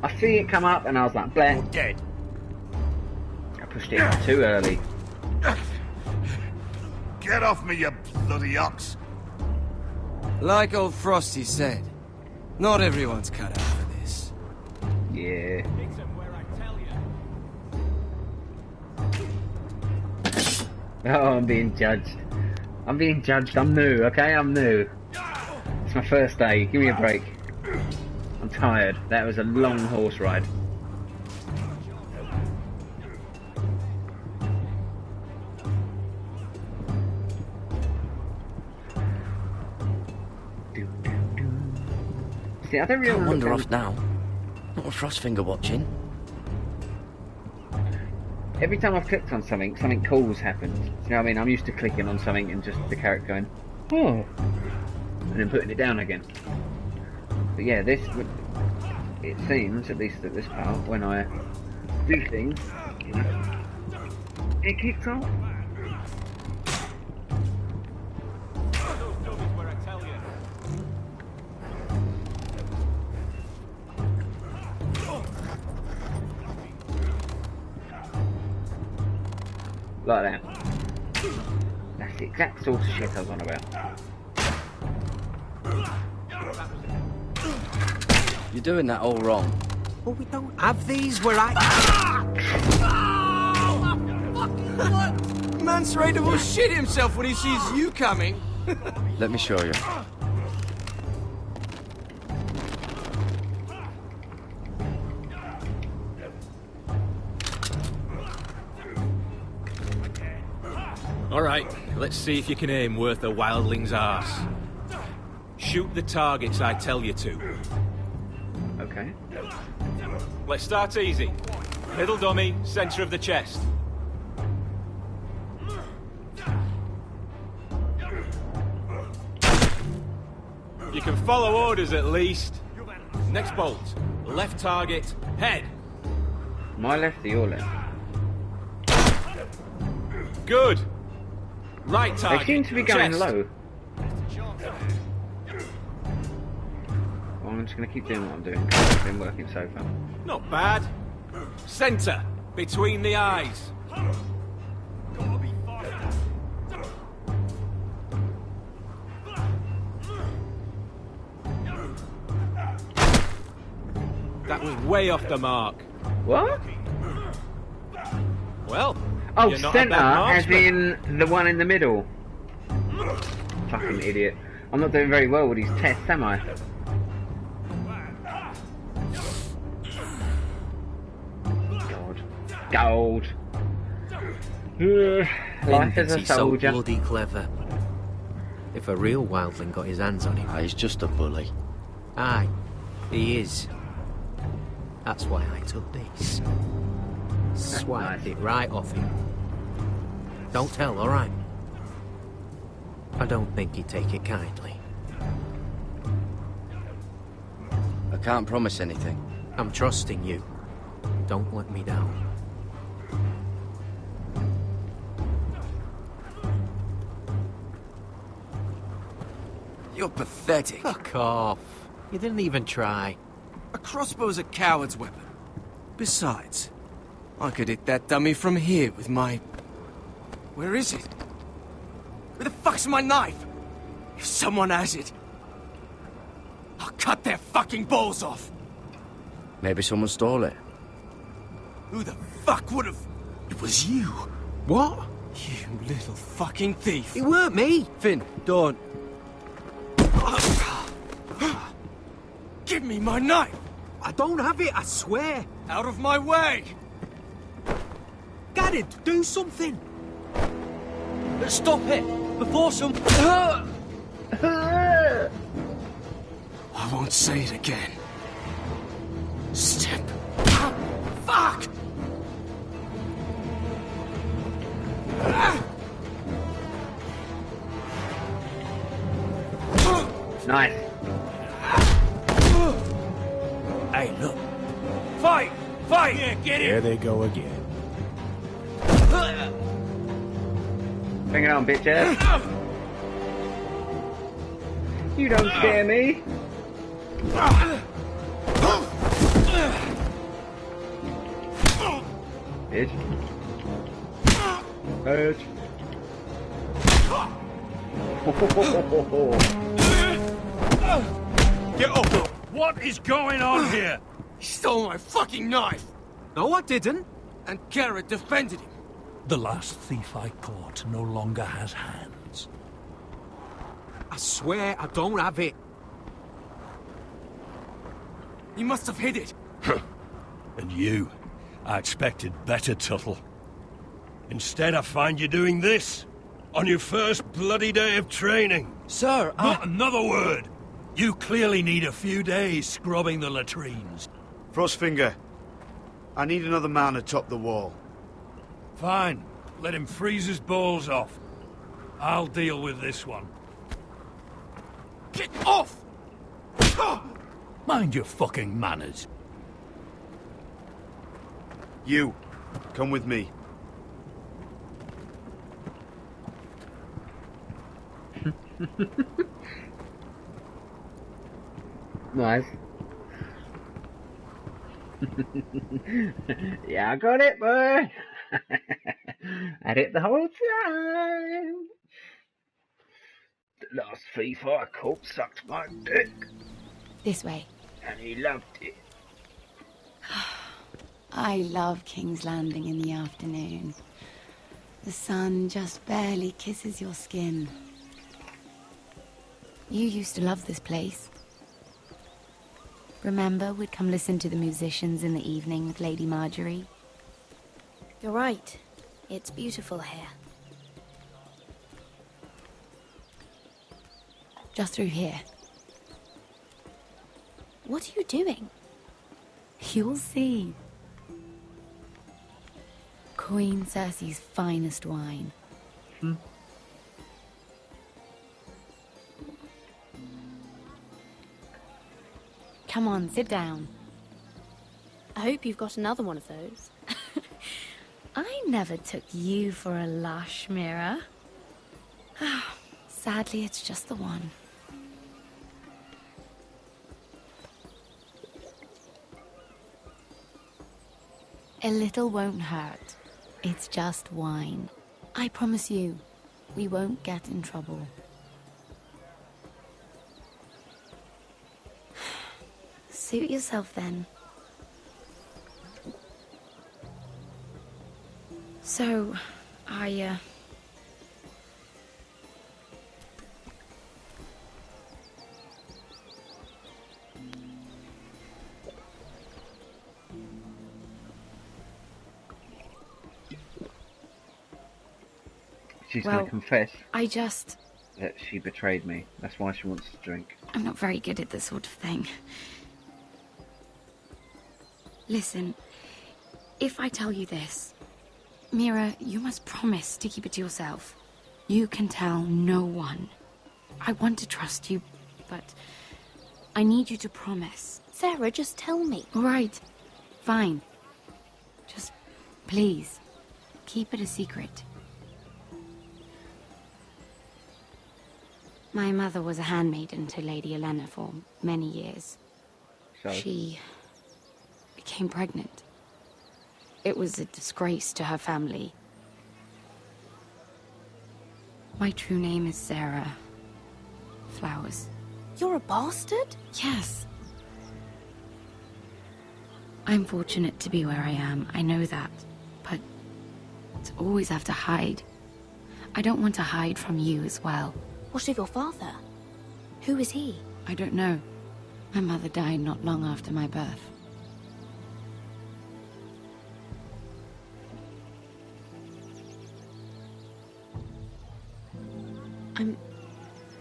I see it come up and I was like, bleh. You're dead. pushed it too early. Get off me, you bloody ox! Like old Frosty said, not everyone's cut out for this. Yeah. Oh, I'm being judged. I'm being judged. I'm new, okay? I'm new. It's my first day. Give me a break. I'm tired. That was a long horse ride. See, I don't really Can't wander look off now. Not with Frostfinger watching. Every time I've clicked on something, something cool's happened. You know what I mean? I'm used to clicking on something and just the character going, oh, and then putting it down again. But yeah, this, it seems, at least at this part, when I do things, you know, it kicks off. Like that. That's the exact sort of shit I was on about. You're doing that all wrong. Well, we don't have these where I... Man's ready to shit himself when he sees you coming. Let me show you. Alright, let's see if you can aim worth a wildling's arse. Shoot the targets I tell you to. Okay. Let's start easy. Middle dummy, centre of the chest. You can follow orders at least. Next bolt. Left target, head. My left or your left? Good. Right target. They seem to be going chest. low. Well, I'm just going to keep doing what I'm doing. It's been working so far. Not bad. Centre. Between the eyes. That was way off the mark. What? Well, oh, you're not a centre, bad as marksman. in the one in the middle. Fucking idiot. I'm not doing very well with these tests, am I? Gold. Life as a He's so soldier. bloody clever. If a real wildling got his hands on him... He's just a bully. Aye, he is. That's why I took this. Swiped it right off him. Don't tell, alright? I don't think he'd take it kindly. I can't promise anything. I'm trusting you. Don't let me down. You're pathetic. Fuck off. You didn't even try. A crossbow's a coward's weapon. Besides, I could hit that dummy from here with my... Where is it? Where the fuck's my knife? If someone has it, I'll cut their fucking balls off. Maybe someone stole it. Who the fuck would have... It was you. What? You little fucking thief. It weren't me. Finn, don't. Give me my knife! I don't have it, I swear. Out of my way! Garrett, do something. Stop it! Before some... I won't say it again. Step... Fuck! Nice. Hey, look. Fight! Fight! Yeah, get There they go again. Bring it on, bitches. You don't scare me. Bitch. Edge. Get up! What is going on here? He stole my fucking knife! No, I didn't. And Garrett defended him. The last thief I caught no longer has hands. I swear I don't have it. He must have hid it. And you? I expected better, Tuttle. Instead, I find you doing this. On your first bloody day of training. Sir, Not another word! You clearly need a few days scrubbing the latrines. Frostfinger, I need another man atop the wall. Fine. Let him freeze his balls off. I'll deal with this one. Get off! Mind your fucking manners. You, come with me. Nice. Yeah, I got it, boy. Had it the whole time. The last thief I caught sucked my dick. This way. And he loved it. I love King's Landing in the afternoon. The sun just barely kisses your skin. You used to love this place. Remember, we'd come listen to the musicians in the evening with Lady Marjorie? You're right. It's beautiful here. Just through here. What are you doing? You'll see. Queen Cersei's finest wine. Come on, sit down. I hope you've got another one of those. I never took you for a lush, Mira. Sadly, it's just the one. A little won't hurt. It's just wine. I promise you, we won't get in trouble. Suit yourself then. So, She's going to confess that she betrayed me. That's why she wants to drink. I'm not very good at this sort of thing. Listen, if I tell you this, Mira, you must promise to keep it to yourself. You can tell no one. I want to trust you, but I need you to promise. Sarah, just tell me. All right, fine. Just, please, keep it a secret. My mother was a handmaiden to Lady Olenna for many years. So? She became pregnant. It was a disgrace to her family. My true name is Sarah Flowers. You're a bastard? Yes. I'm fortunate to be where I am, I know that. But to always have to hide. I don't want to hide from you as well. What of your father? Who is he? I don't know. My mother died not long after my birth.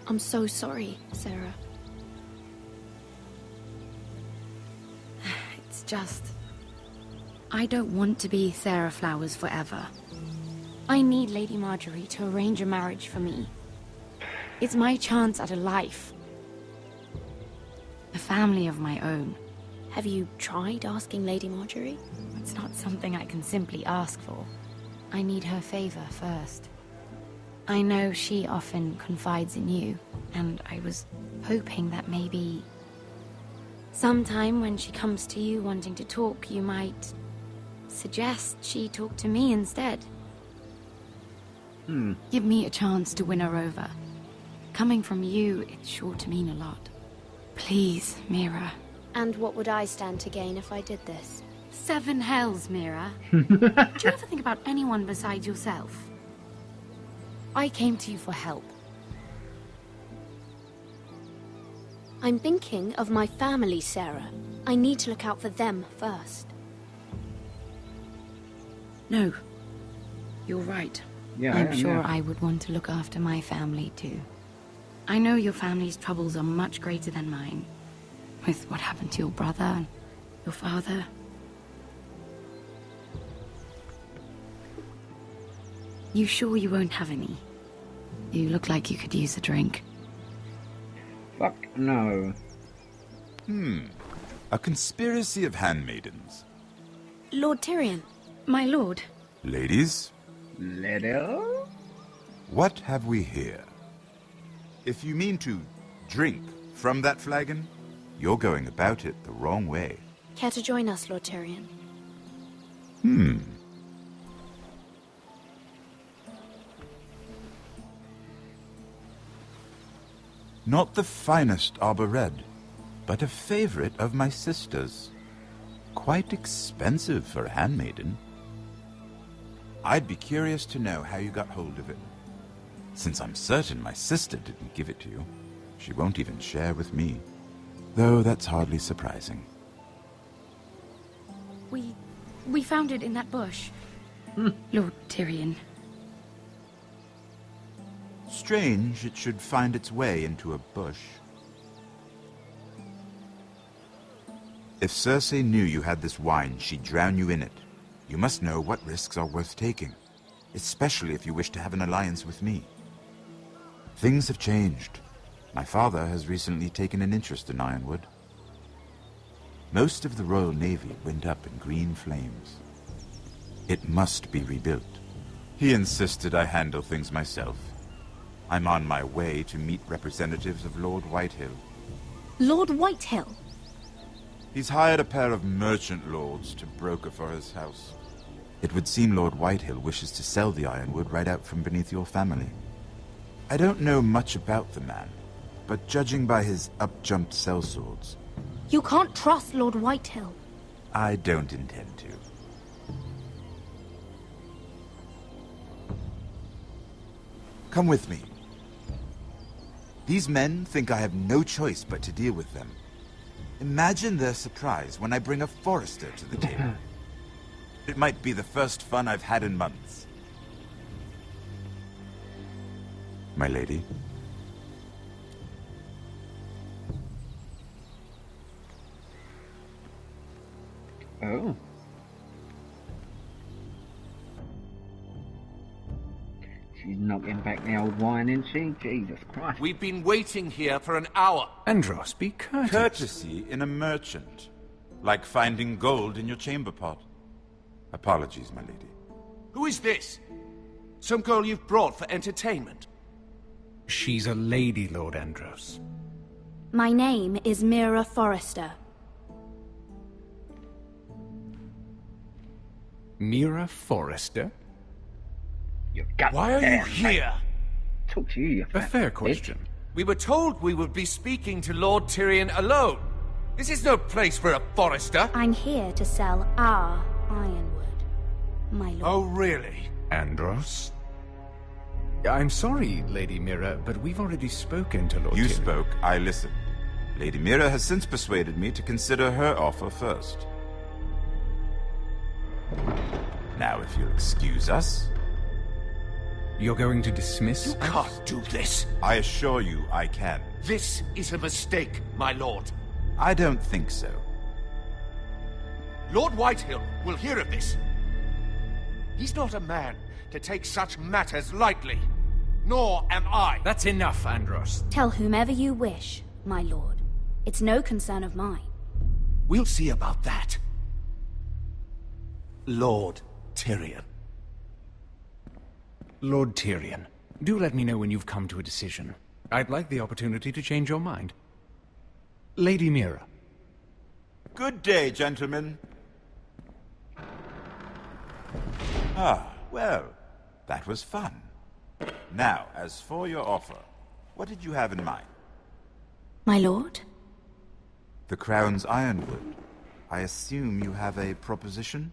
I'm so sorry, Sarah. It's just... I don't want to be Sarah Flowers forever. I need Lady Marjorie to arrange a marriage for me. It's my chance at a life. A family of my own. Have you tried asking Lady Marjorie? It's not something I can simply ask for. I need her favor first. I know she often confides in you, and I was hoping that maybe sometime when she comes to you wanting to talk, you might suggest she talk to me instead. Hmm. Give me a chance to win her over. Coming from you, it's sure to mean a lot. Please, Mira. And what would I stand to gain if I did this? 7 hells, Mira. Do you ever think about anyone besides yourself? I came to you for help. I'm thinking of my family, Sarah. I need to look out for them first. No. You're right. Yeah, I'm sure yeah. I would want to look after my family, too. I know your family's troubles are much greater than mine. With what happened to your brother and your father. You sure you won't have any? You look like you could use a drink. Fuck no. A conspiracy of handmaidens. Lord Tyrion. My lord. Ladies, Little? what have we here? If you mean to drink from that flagon, you're going about it the wrong way. Care to join us, Lord Tyrion? Not the finest arbor red, but a favorite of my sister's. Quite expensive for a handmaiden. I'd be curious to know how you got hold of it. Since I'm certain my sister didn't give it to you, she won't even share with me. Though that's hardly surprising. We found it in that bush. Lord Tyrion. Strange it should find its way into a bush. If Cersei knew you had this wine, she'd drown you in it. You must know what risks are worth taking, especially if you wish to have an alliance with me. Things have changed. My father has recently taken an interest in Ironwood. Most of the Royal Navy went up in green flames. It must be rebuilt. He insisted I handle things myself. I'm on my way to meet representatives of Lord Whitehill. Lord Whitehill? He's hired a pair of merchant lords to broker for his house. It would seem Lord Whitehill wishes to sell the ironwood right out from beneath your family. I don't know much about the man, but judging by his up-jumped sellswords, You can't trust Lord Whitehill. I don't intend to. Come with me. These men think I have no choice but to deal with them. Imagine their surprise when I bring a forester to the table. It might be the first fun I've had in months. My lady. Oh. She's knocking back the old wine, isn't she? Jesus Christ. We've been waiting here for an hour. Andros, be courteous. Courtesy in a merchant. Like finding gold in your chamber pot. Apologies, my lady. Who is this? Some girl you've brought for entertainment? She's a lady, Lord Andros. My name is Mira Forrester. Mira Forrester? Why are you here? Talk to you, A fair question. We were told we would be speaking to Lord Tyrion alone. This is no place for a forester. I'm here to sell our ironwood, my lord. Oh, really? Andros? I'm sorry, Lady Mira, but we've already spoken to Lord You Tyrion. spoke, I listened. Lady Mira has since persuaded me to consider her offer first. Now, if you'll excuse us... You're going to dismiss You can't do this. I assure you I can. This is a mistake, my lord. I don't think so. Lord Whitehill will hear of this. He's not a man to take such matters lightly. Nor am I. That's enough, Andros. Tell whomever you wish, my lord. It's no concern of mine. We'll see about that. Lord Tyrion. Lord Tyrion, do let me know when you've come to a decision. I'd like the opportunity to change your mind. Lady Mira. Good day, gentlemen. Ah, well, that was fun. Now, as for your offer, what did you have in mind? My lord? The Crown's Ironwood. I assume you have a proposition?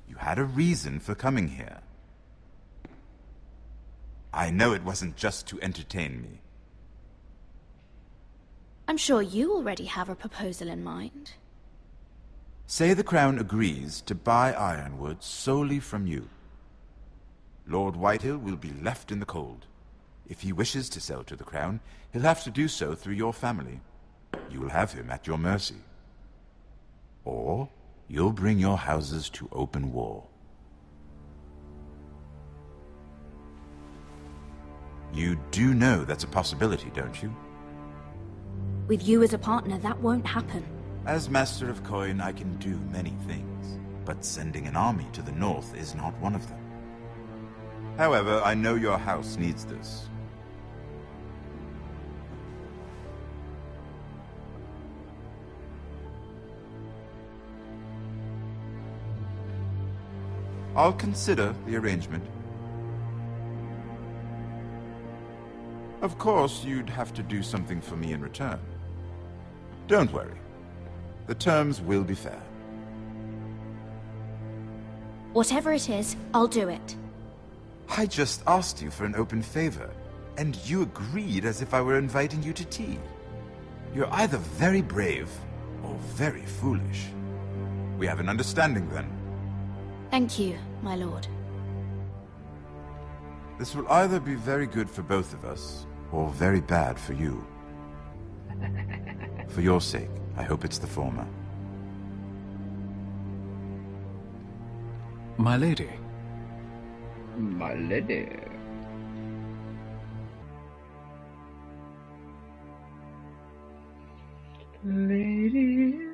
You had a reason for coming here. I know it wasn't just to entertain me. I'm sure you already have a proposal in mind. Say the Crown agrees to buy Ironwood solely from you. Lord Whitehill will be left in the cold. If he wishes to sell to the Crown, he'll have to do so through your family. You will have him at your mercy. Or you'll bring your houses to open war. You do know that's a possibility, don't you? With you as a partner, that won't happen. As Master of Coin, I can do many things, but sending an army to the north is not one of them. However, I know your house needs this. I'll consider the arrangement. Of course, you'd have to do something for me in return. Don't worry. The terms will be fair. Whatever it is, I'll do it. I just asked you for an open favor, and you agreed as if I were inviting you to tea. You're either very brave or very foolish. We have an understanding then. Thank you, my lord. This will either be very good for both of us, or very bad for you. For your sake, I hope it's the former. My lady. My lady. Lady.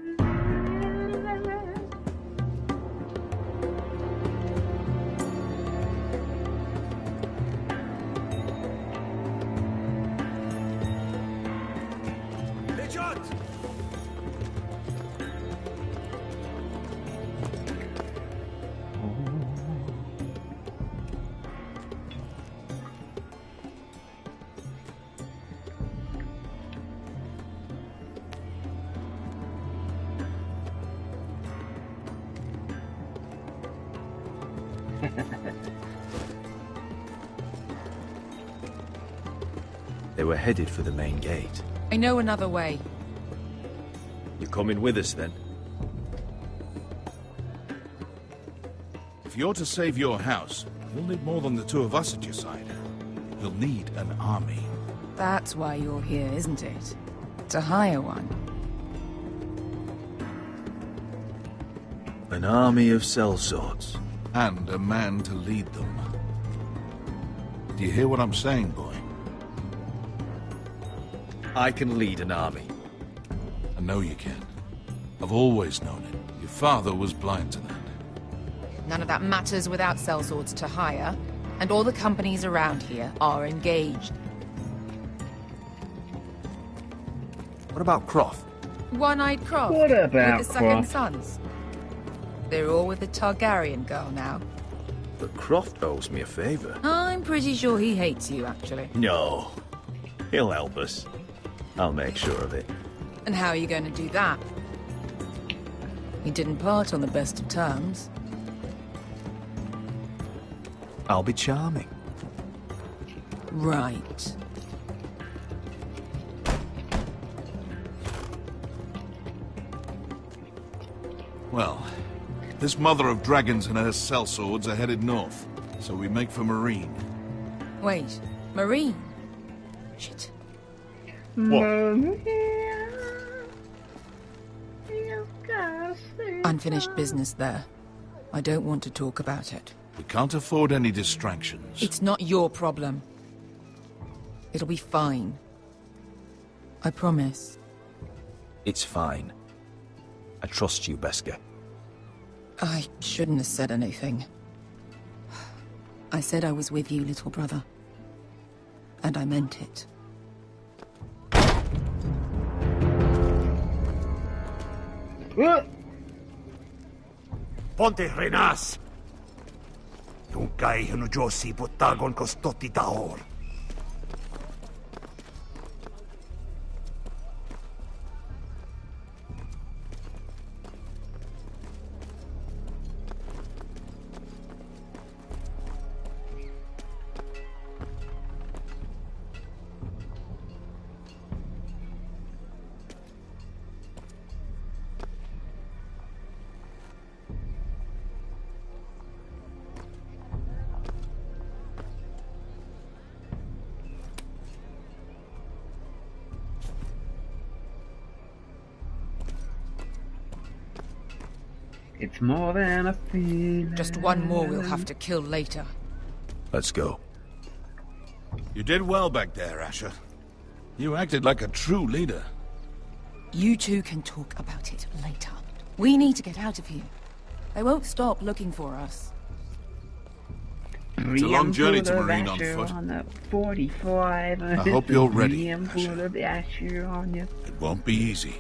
They were headed for the main gate. I know another way. You coming with us, then? If you're to save your house, you'll need more than the two of us at your side. You'll need an army. That's why you're here, isn't it? To hire one. An army of sellswords. And a man to lead them. Do you hear what I'm saying, boy? I can lead an army. I know you can. I've always known it. Your father was blind to that. None of that matters without sellswords to hire, and all the companies around here are engaged. What about Croft? One-eyed Croft. What about with the second Croft? sons. They're all with the Targaryen girl now. But Croft owes me a favor. I'm pretty sure he hates you, actually. No. He'll help us. I'll make sure of it. And how are you going to do that? He didn't part on the best of terms. I'll be charming. Right. Well, this mother of dragons and her sellswords are headed north, so we make for Marine. Wait, Marine? Shit. Unfinished business there. I don't want to talk about it. We can't afford any distractions. It's not your problem. It'll be fine. I promise. It's fine. I trust you, Beskar. I shouldn't have said anything. I said I was with you, little brother. And I meant it. Ponte renas! Yung kai hano Josi butagon ko stoti daor. It's more than a feeling. Just one more we'll have to kill later. Let's go. You did well back there, Asher. You acted like a true leader. You two can talk about it later. We need to get out of here. They won't stop looking for us. It's a long journey to Marine on foot. On the 45. I hope you're ready, Asher. On you. It won't be easy.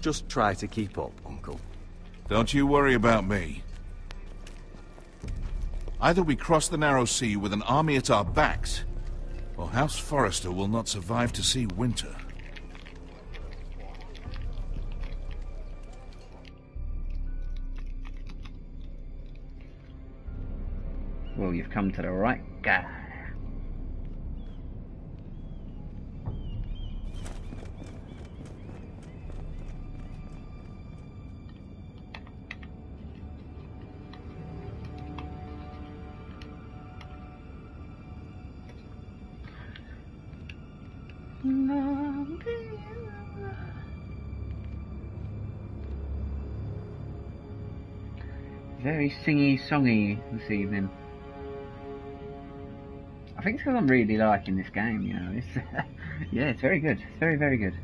Just try to keep up, Uncle. Don't you worry about me. Either we cross the narrow sea with an army at our backs, or House Forrester will not survive to see winter. Well, you've come to the right guy. Very singy-songy this evening. I think it's because I'm really liking this game, you know. It's yeah, it's very good. It's very, very good.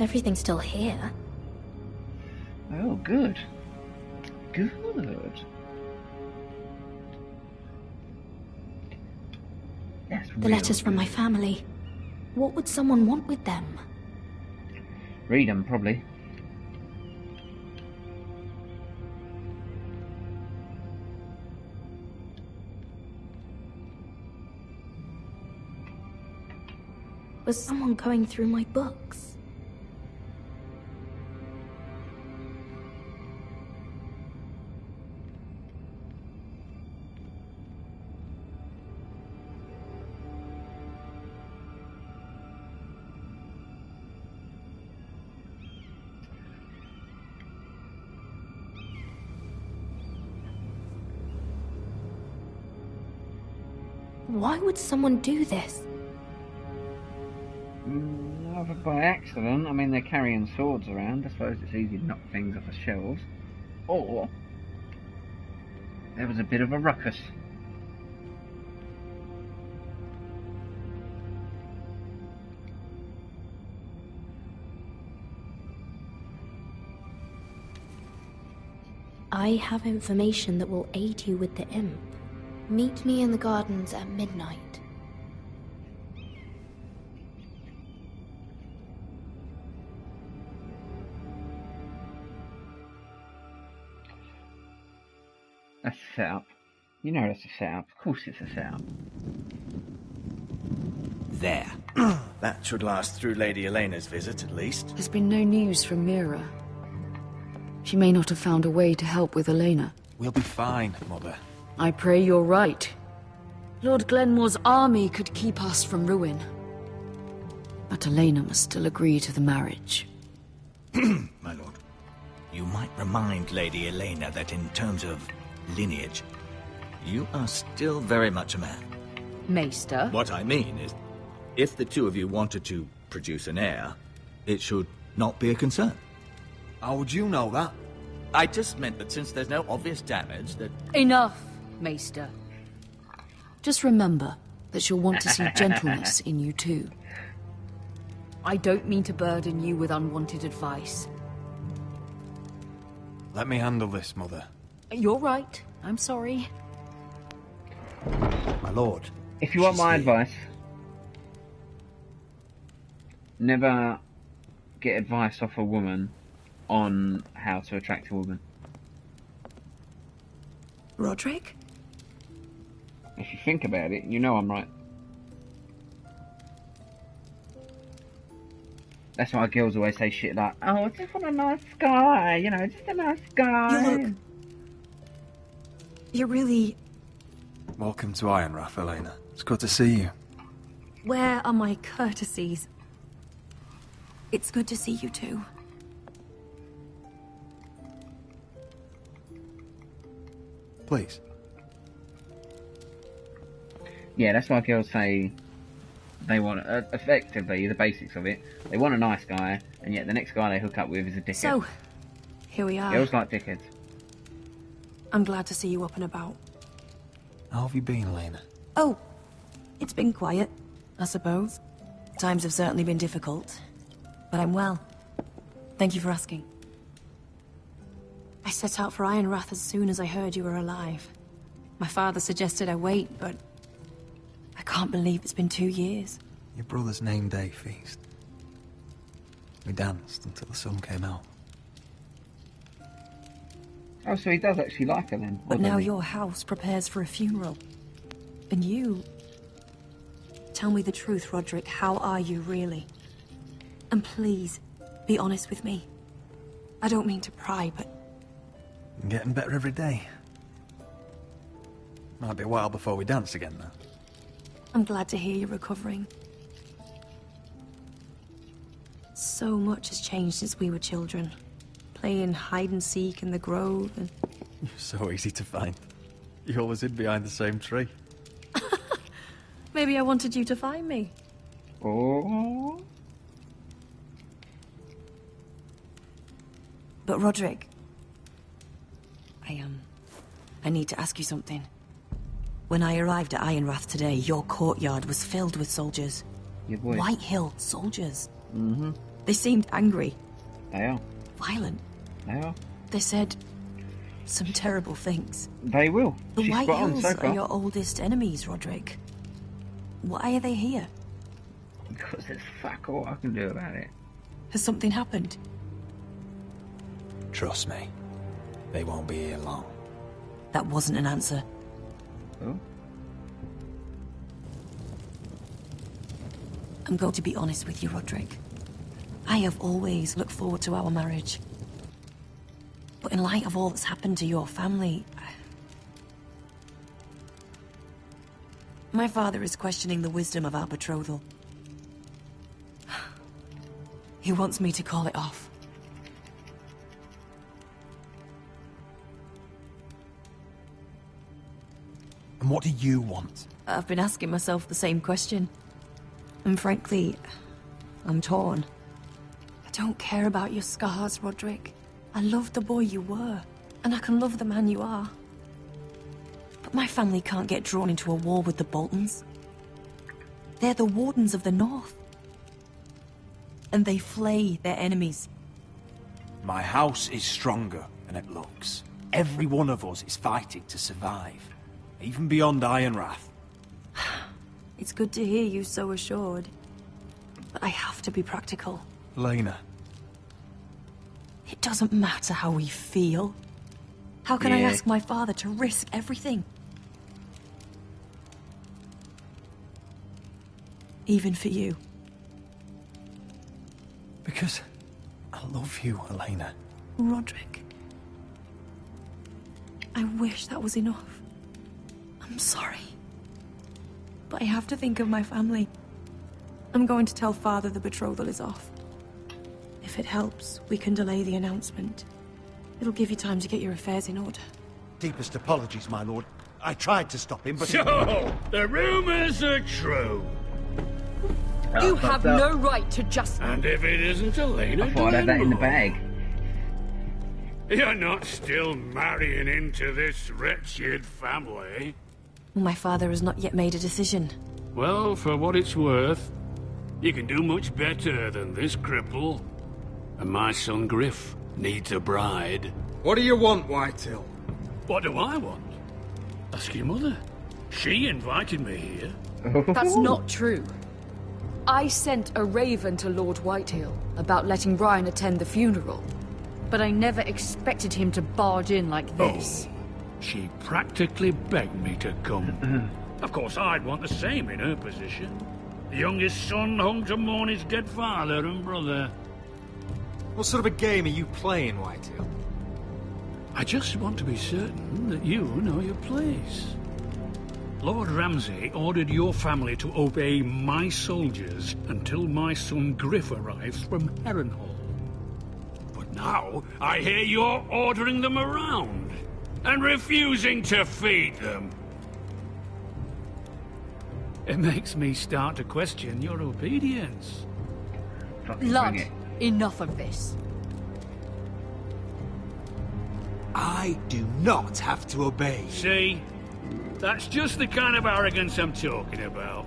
Everything's still here. Oh, good. Good. The letters from my family. What would someone want with them? Read them, probably. Was someone going through my books? Why would someone do this? Either by accident. I mean, they're carrying swords around. I suppose it's easy to knock things off the shelves. Or there was a bit of a ruckus. I have information that will aid you with the imp. Meet me in the gardens at midnight. That's a setup. You know that's a setup. Of course it's a setup. There. That should last through Lady Elena's visit, at least. There's been no news from Mira. She may not have found a way to help with Elena. We'll be fine, Mother. I pray you're right. Lord Glenmore's army could keep us from ruin. But Elena must still agree to the marriage. My lord. You might remind Lady Elena that in terms of lineage, You are still very much a man. Maester? What I mean is, if the two of you wanted to produce an heir, it should not be a concern. How would you know that? I just meant that since there's no obvious damage, that... Enough, Maester. Just remember that she'll want to see gentleness in you too. I don't mean to burden you with unwanted advice. Let me handle this, Mother. You're right. I'm sorry. My lord. If you want my advice, never get advice off a woman on how to attract a woman. Roderick? If you think about it, you know I'm right. That's why girls always say shit like, oh, I just want a nice guy, you know, just a nice guy. You look... You're really... Welcome to Ironrath, Elena. It's good to see you. Where are my courtesies? It's good to see you too. Please. Yeah, that's why girls say they want, effectively, the basics of it, they want a nice guy, and yet the next guy they hook up with is a dickhead. So, here we are. Girls like dickheads. I'm glad to see you up and about. How have you been, Elena? Oh, it's been quiet, I suppose. Times have certainly been difficult, but I'm well. Thank you for asking. I set out for Ironrath as soon as I heard you were alive. My father suggested I wait, but I can't believe it's been 2 years. Your brother's name day feast. We danced until the sun came out. Oh, so he does actually like her then. But now your house prepares for a funeral. And you... Tell me the truth, Roderick. How are you, really? And please, be honest with me. I don't mean to pry, but... I'm getting better every day. Might be a while before we dance again, though. I'm glad to hear you're recovering. So much has changed since we were children. Playing hide-and-seek in the grove and... You're so easy to find. You always hid behind the same tree. Maybe I wanted you to find me. Oh. But Roderick... I need to ask you something. When I arrived at Ironrath today, your courtyard was filled with soldiers. Your boy. White Hill soldiers. Mm-hmm. They seemed angry. They are. Violent. They are. They said some terrible things. They will. The She's White spot on Hills so far. are your oldest enemies, Roderick. Why are they here? Because there's fuck all I can do about it. Has something happened? Trust me. They won't be here long. That wasn't an answer. Oh? I'm going to be honest with you, Roderick. I have always looked forward to our marriage. But in light of all that's happened to your family... My father is questioning the wisdom of our betrothal. He wants me to call it off. And what do you want? I've been asking myself the same question. And frankly, I'm torn. I don't care about your scars, Roderick. I loved the boy you were, and I can love the man you are. But my family can't get drawn into a war with the Boltons. They're the Wardens of the North. And they flay their enemies. My house is stronger than it looks. Every one of us is fighting to survive. Even beyond Ironrath. It's good to hear you so assured. But I have to be practical. Lena. It doesn't matter how we feel. How can I ask my father to risk everything? Even for you. Because I love you, Elena. Roderick. I wish that was enough. I'm sorry. But I have to think of my family. I'm going to tell Father the betrothal is off. If it helps, we can delay the announcement. It'll give you time to get your affairs in order. Deepest apologies, my lord. I tried to stop him, but... So, the rumors are true. You have no right to just... And if it isn't Elena I thought I had that in the bag. You're not still marrying into this wretched family. My father has not yet made a decision. Well, for what it's worth, you can do much better than this cripple. And my son Griff needs a bride. What do you want, Whitetail? What do I want? Ask your mother. She invited me here. That's not true. I sent a raven to Lord Whitehill about letting Brian attend the funeral. But I never expected him to barge in like this. Oh, she practically begged me to come. Of course, I'd want the same in her position. The youngest son home to mourn his dead father and brother. What sort of a game are you playing, Whitetail? I just want to be certain that you know your place. Lord Ramsay ordered your family to obey my soldiers until my son Griff arrives from Harrenhal. But now, I hear you're ordering them around and refusing to feed them. It makes me start to question your obedience. Lud, enough of this. I do not have to obey. See? That's just the kind of arrogance I'm talking about.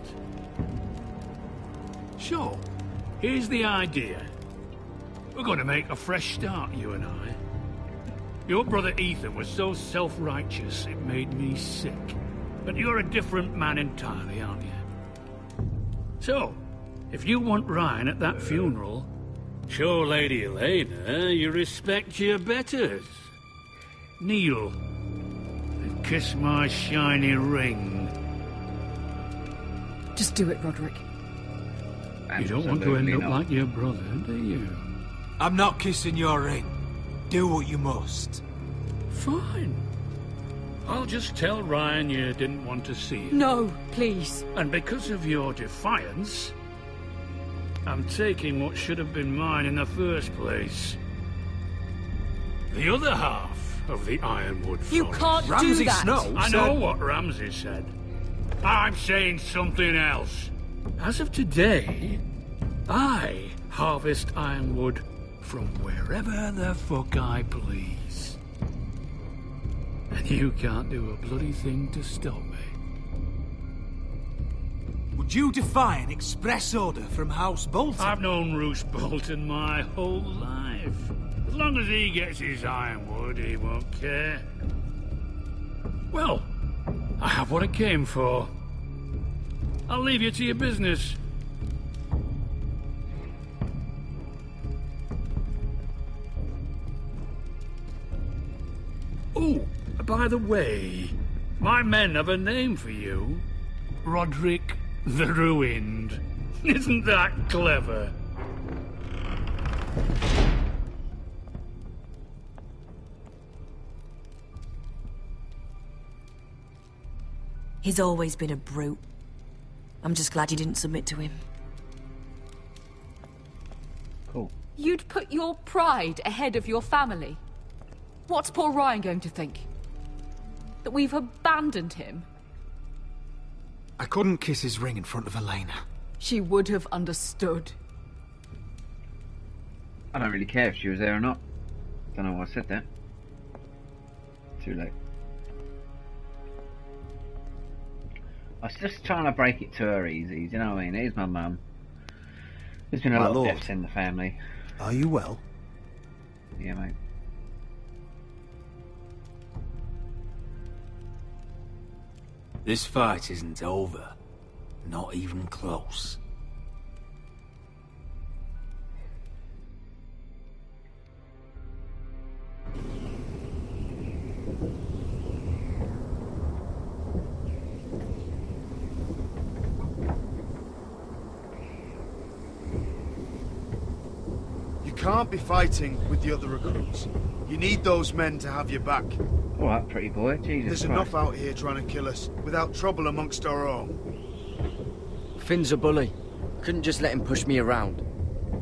So, here's the idea. We're going to make a fresh start, you and I. Your brother Ethan was so self-righteous it made me sick. But you're a different man entirely, aren't you? So, if you want Ryan at that funeral, show Lady Elena you respect your betters. Kneel and kiss my shiny ring. Just do it, Roderick. You don't want to end up like your brother, do you? I'm not kissing your ring. Do what you must. Fine. I'll just tell Ryan you didn't want to see him. No, please. And because of your defiance, I'm taking what should have been mine in the first place. The other half of the Ironwood Forest. You can't do that. I know what Ramsay said. I'm saying something else. As of today, I harvest ironwood from wherever the fuck I please. And you can't do a bloody thing to stop me. Would you defy an express order from House Bolton? I've known Roose Bolton my whole life. As long as he gets his ironwood, he won't care. Well, I have what I came for. I'll leave you to your business. Oh, by the way, my men have a name for you. Roderick the Ruined. Isn't that clever? He's always been a brute. I'm just glad you didn't submit to him. Cool. You'd put your pride ahead of your family. What's poor Ryan going to think? That we've abandoned him? I couldn't kiss his ring in front of Elena. She would have understood. I don't really care if she was there or not. Don't know why I said that. Too late. I was just trying to break it to her easy, do you know what I mean? Here's my mum. There's been a lot of deaths in the family. Are you well? Yeah, mate. This fight isn't over. Not even close. You can't be fighting with the other recruits. You need those men to have your back. Alright, pretty boy. Jesus There's Christ. enough out here trying to kill us, without trouble amongst our own. Finn's a bully. Couldn't just let him push me around.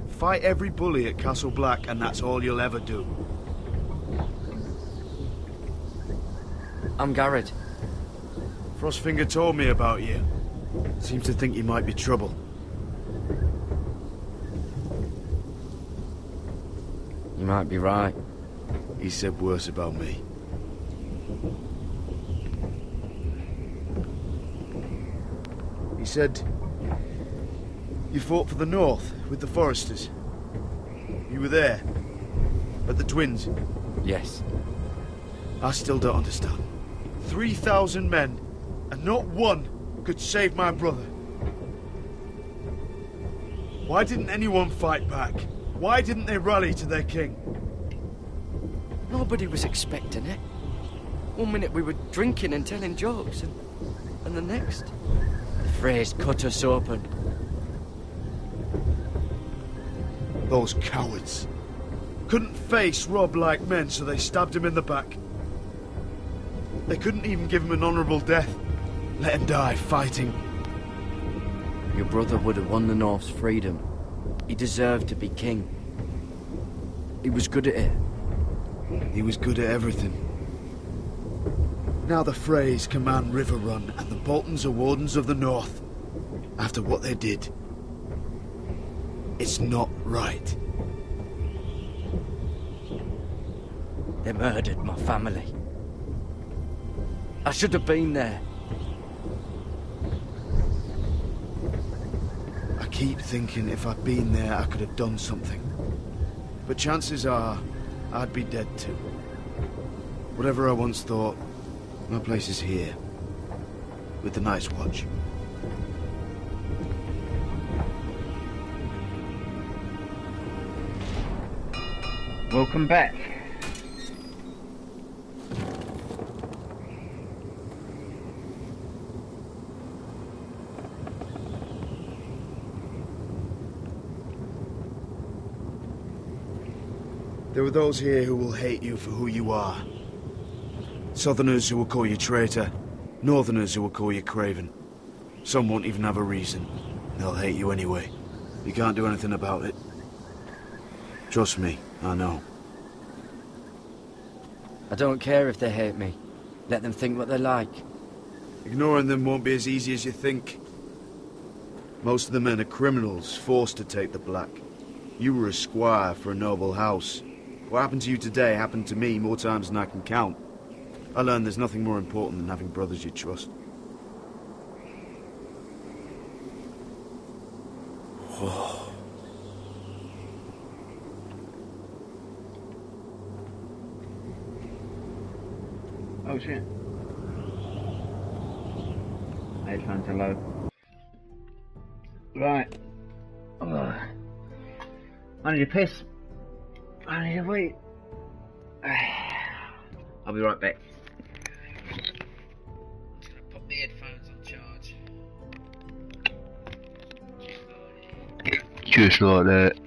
Fight every bully at Castle Black, and that's all you'll ever do. I'm Garrett. Frostfinger told me about you. Seems to think you might be trouble. You might be right. He said worse about me. He said you fought for the North with the Foresters. You were there, at the Twins. Yes. I still don't understand. 3,000 men, and not one could save my brother. Why didn't anyone fight back? Why didn't they rally to their king? Nobody was expecting it. One minute we were drinking and telling jokes, and the next, the Freys cut us open. Those cowards. Couldn't face Rob like men, so they stabbed him in the back. They couldn't even give him an honourable death. Let him die fighting. Your brother would have won the North's freedom. He deserved to be king. He was good at it. He was good at everything. Now the Freys command Riverrun, and the Boltons are wardens of the North. After what they did. It's not right. They murdered my family. I should have been there. I keep thinking if I'd been there, I could have done something. But chances are, I'd be dead too. Whatever I once thought, my place is here. With the Night's Watch. Welcome back. There are those here who will hate you for who you are. Southerners who will call you traitor. Northerners who will call you craven. Some won't even have a reason. They'll hate you anyway. You can't do anything about it. Trust me, I know. I don't care if they hate me. Let them think what they like. Ignoring them won't be as easy as you think. Most of the men are criminals, forced to take the black. You were a squire for a noble house. What happened to you today happened to me more times than I can count. I learned there's nothing more important than having brothers you trust. Oh shit. Headphones are low. Right. Ugh. I need a piss. I need a wee. I'll be right back. I'm just gonna put the headphones on charge. Just like that.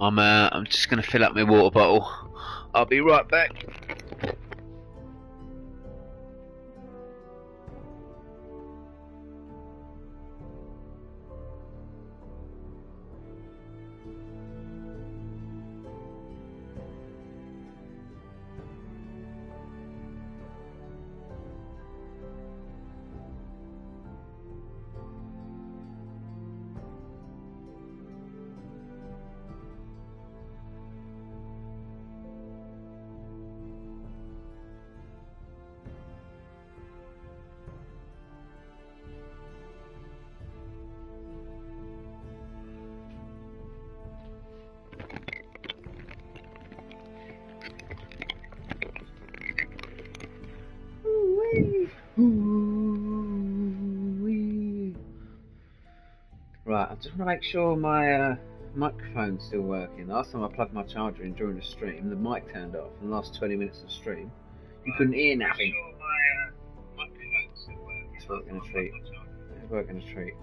I'm just going to fill up my water bottle. I'll be right back. Right, I just want to make sure my microphone's still working. Last time I plugged my charger in during the stream, the mic turned off. In the last 20 minutes of stream, you couldn't hear nothing. It's working a treat. It's working a treat.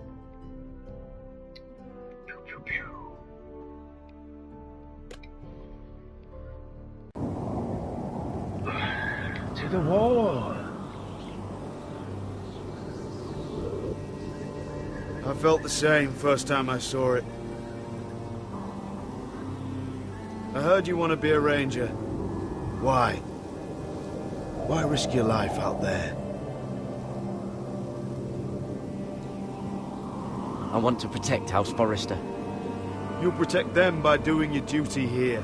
To the wall. I felt the same first time I saw it. I heard you want to be a ranger. Why? Why risk your life out there? I want to protect House Forrester. You'll protect them by doing your duty here.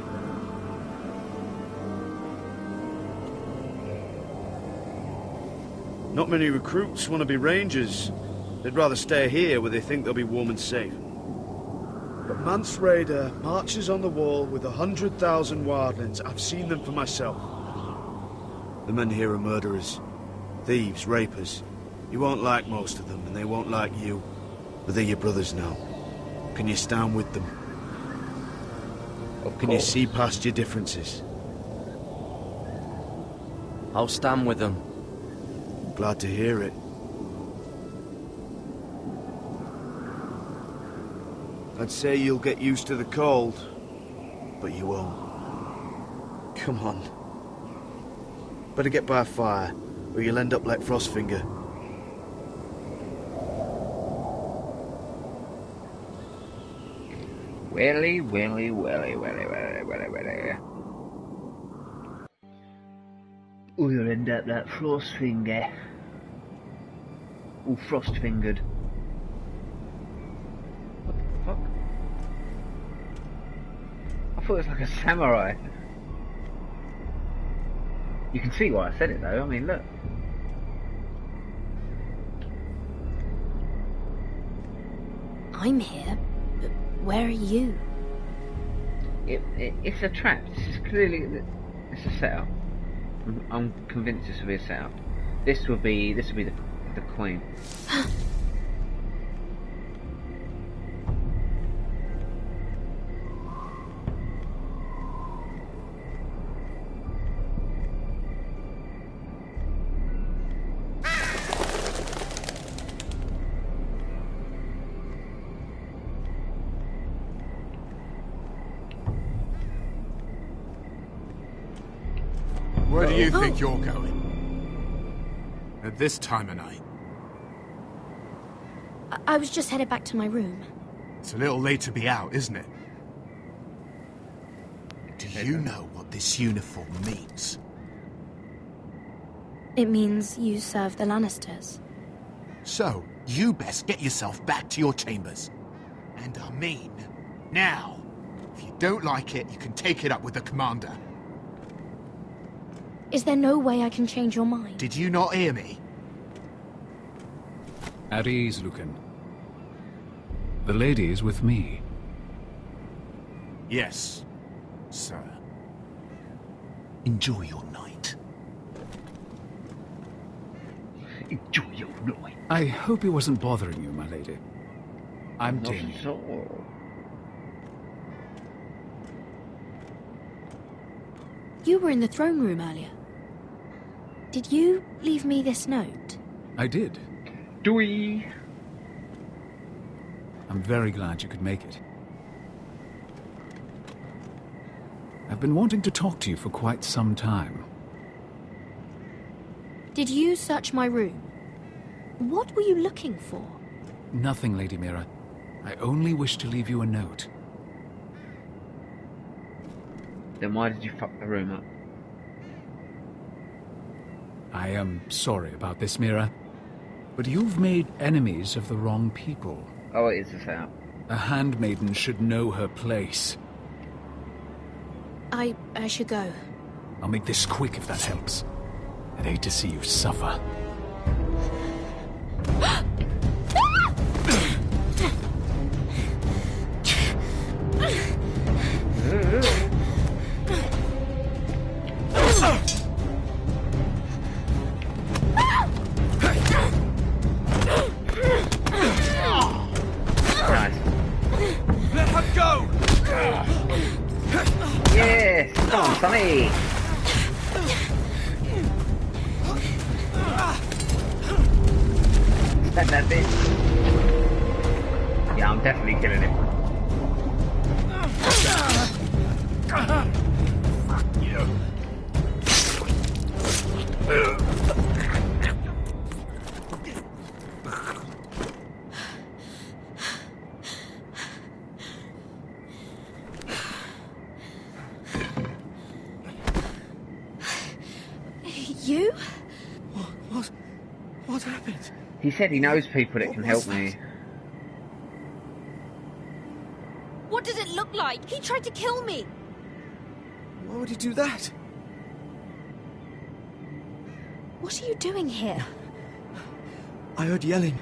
Not many recruits want to be rangers. They'd rather stay here where they think they'll be warm and safe. But Mance Rayder marches on the wall with 100,000 wildlings. I've seen them for myself. The men here are murderers, thieves, rapers. You won't like most of them, and they won't like you. But they're your brothers now. Can you stand with them? Or can you see past your differences? I'll stand with them. Glad to hear it. I'd say you'll get used to the cold, but you won't. Come on. Better get by a fire, or you'll end up like Frostfinger. Willy, willy, willy, willy, willy, willy, willy. Oh, you'll end up like Frostfinger. All frost-fingered. What the fuck? I thought it was like a samurai. You can see why I said it though, I mean look. I'm here, but where are you? It's a trap. This is clearly... It's a setup. I'm convinced this will be a setup. This will be the Queen. Where do you think you're going? At this time of night? I was just headed back to my room. It's a little late to be out, isn't it? Do you know what this uniform means? It means you serve the Lannisters. So, you best get yourself back to your chambers. And I mean, now. If you don't like it, you can take it up with the commander. Is there no way I can change your mind? Did you not hear me? At ease, Lucan. The lady is with me. Yes, sir. Enjoy your night. Enjoy your night. I hope he wasn't bothering you, my lady. I'm Damien. You were in the throne room earlier. Did you leave me this note? I did. Doi. I'm very glad you could make it. I've been wanting to talk to you for quite some time. Did you search my room? What were you looking for? Nothing, Lady Mira. I only wish to leave you a note. Then why did you fuck the room up? I am sorry about this, Mira, but you've made enemies of the wrong people. Oh, it is a setup. A handmaiden should know her place. I should go. I'll make this quick if that helps. I'd hate to see you suffer. Let her go! Yes! Come on, Sonny! Spend that bitch. Yeah, I'm definitely killing him. Fuck you. You? What happened? He said he knows people that can help me. What does it look like? He tried to kill me! Why would he do that? What are you doing here? I heard yelling.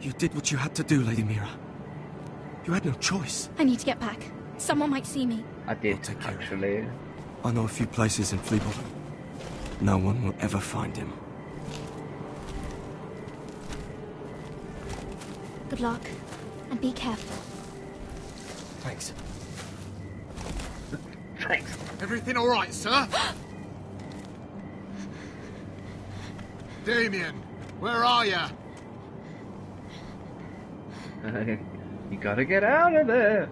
You did what you had to do, Lady Mira. You had no choice. I need to get back. Someone might see me. I did, actually. I know a few places in Fleabottom. No one will ever find him. Good luck. And be careful. Thanks. Thanks. Everything all right, sir? Damien, where are you? You gotta get out of there.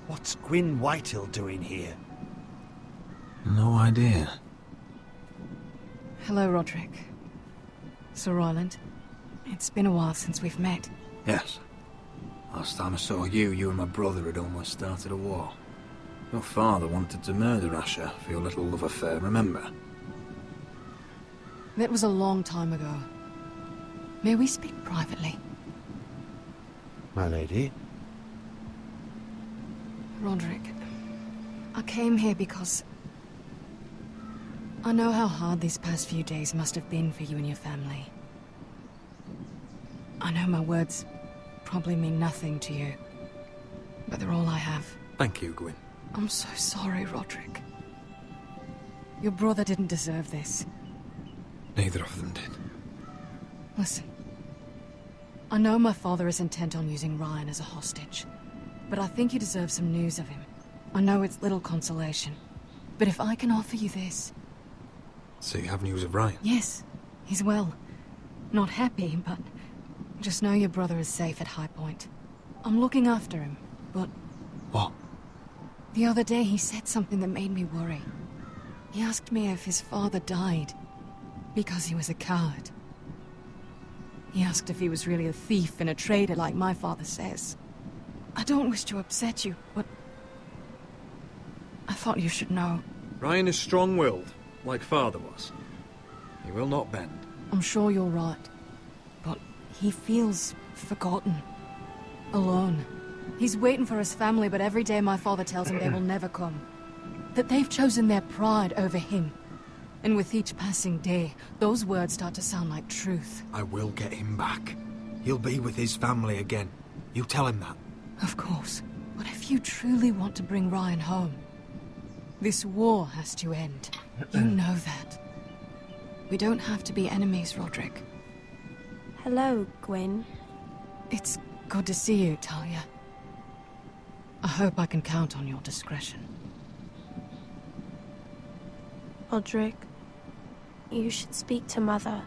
What's Gwyn Whitehill doing here? No idea. Hello, Roderick. Sir Roland. It's been a while since we've met. Yes. Last time I saw you, you and my brother had almost started a war. Your father wanted to murder Asher for your little love affair, remember? That was a long time ago. May we speak privately? My lady? Roderick, I came here because I know how hard these past few days must have been for you and your family. I know my words probably mean nothing to you, but they're all I have. Thank you, Gwyn. I'm so sorry, Roderick. Your brother didn't deserve this. Neither of them did. Listen, I know my father is intent on using Ryan as a hostage, but I think you deserve some news of him. I know it's little consolation, but if I can offer you this... So you have news of Ryan? Yes, he's well. Not happy, but just know your brother is safe at High Point. I'm looking after him, but... What? The other day he said something that made me worry. He asked me if his father died because he was a coward. He asked if he was really a thief and a traitor like my father says. I don't wish to upset you, but I thought you should know. Ryan is strong-willed, like father was. He will not bend. I'm sure you're right, but he feels forgotten. Alone. He's waiting for his family, but every day my father tells him they will never come. That they've chosen their pride over him. And with each passing day, those words start to sound like truth. I will get him back. He'll be with his family again. You tell him that. Of course. But if you truly want to bring Ryan home, this war has to end. You know that. We don't have to be enemies, Roderick. Hello, Gwyn. It's good to see you, Talia. I hope I can count on your discretion. Roderick, you should speak to Mother.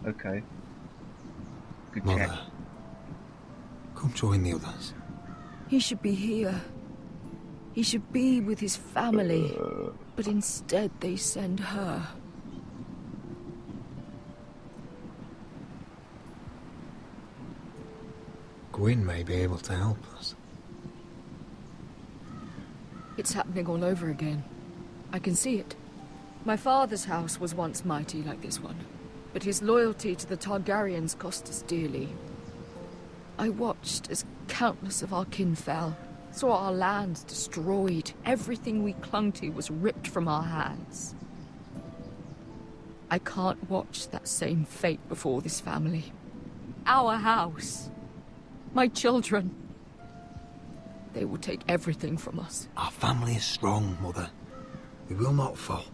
Okay. Good Mother, check. come join the others. He should be here. He should be with his family. But instead they send her. Gwyn may be able to help us. It's happening all over again. I can see it. My father's house was once mighty like this one, but his loyalty to the Targaryens cost us dearly. I watched as countless of our kin fell, saw our lands destroyed, everything we clung to was ripped from our hands. I can't watch that same fate before this family. Our house. My children. They will take everything from us. Our family is strong, Mother. We will not fall.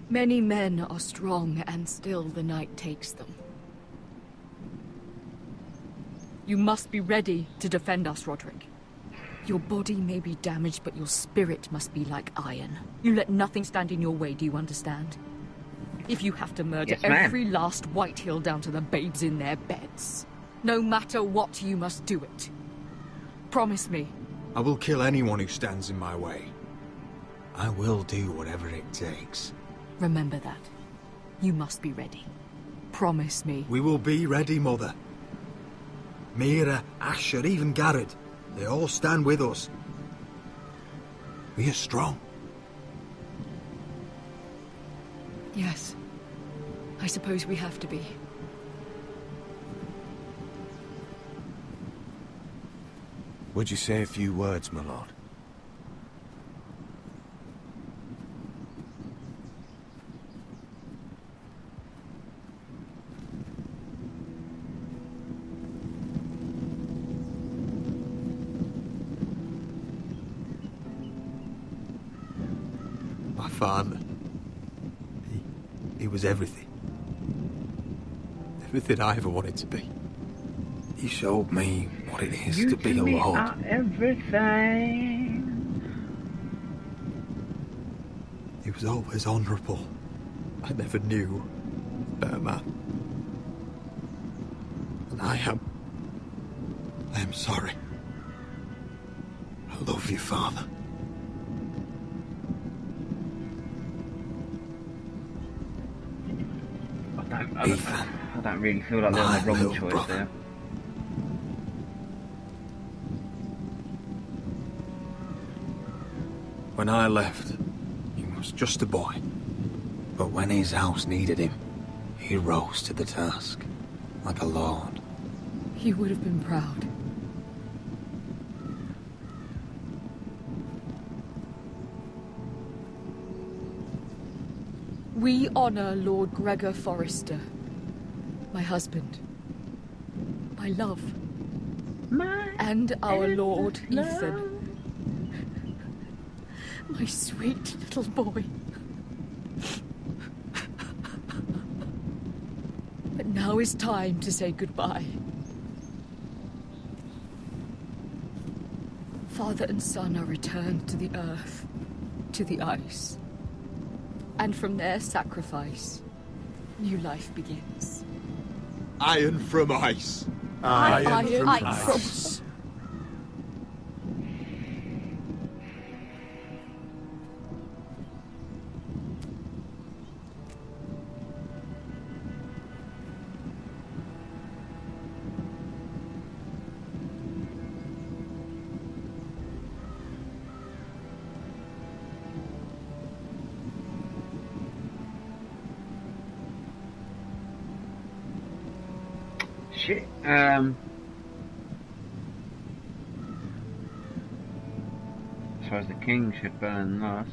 Many men are strong, and still the night takes them. You must be ready to defend us, Roderick. Your body may be damaged, but your spirit must be like iron. You let nothing stand in your way, do you understand? If you have to murder every last Whitehill down to the babes in their beds, no matter what, you must do it. Promise me. I will kill anyone who stands in my way. I will do whatever it takes. Remember that. You must be ready. Promise me. We will be ready, Mother. Mira, Asher, even Garrett. They all stand with us. We are strong. Yes. I suppose we have to be. Would you say a few words, my lord? My father. He was everything. Everything I ever wanted to be. He showed me what it is to be a lord. Everything. He was always honourable. I never knew a better man. And I am sorry. I love you, Father. I don't really feel like they're on the wrong choice there. When I left, he was just a boy. But when his house needed him, he rose to the task, like a lord. He would have been proud. We honor Lord Gregor Forrester, my husband, my love, and our Lord Ethan, my sweet little boy. But now is time to say goodbye. Father and son are returned to the earth, to the ice. And from their sacrifice, new life begins. Iron from ice. Iron from ice. shit. Suppose the king should burn last.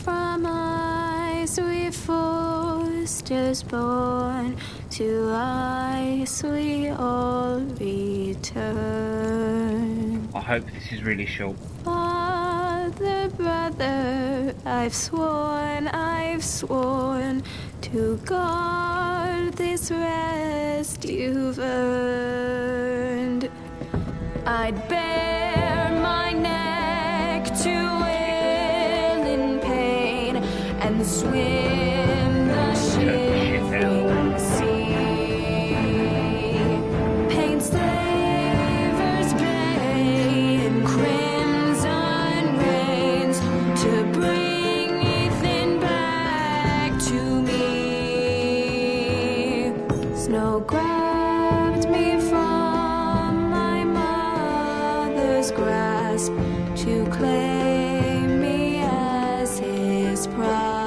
From ice we foresters born, to ice we all return. I hope this is really short. Father, brother, I've sworn to guard this rest you've earned. I'd bare my neck to and swim the shivering sea. Paint slavers bay in crimson rains to bring Ethan back to me. Snow grabbed me from my mother's grasp to claim me as his prize.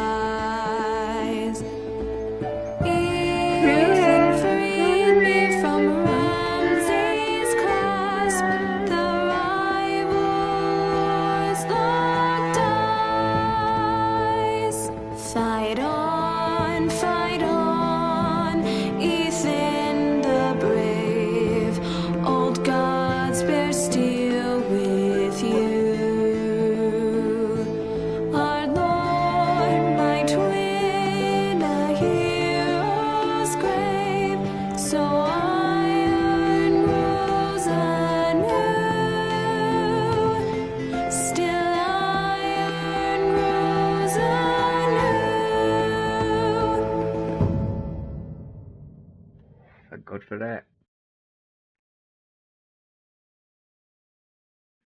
God for that.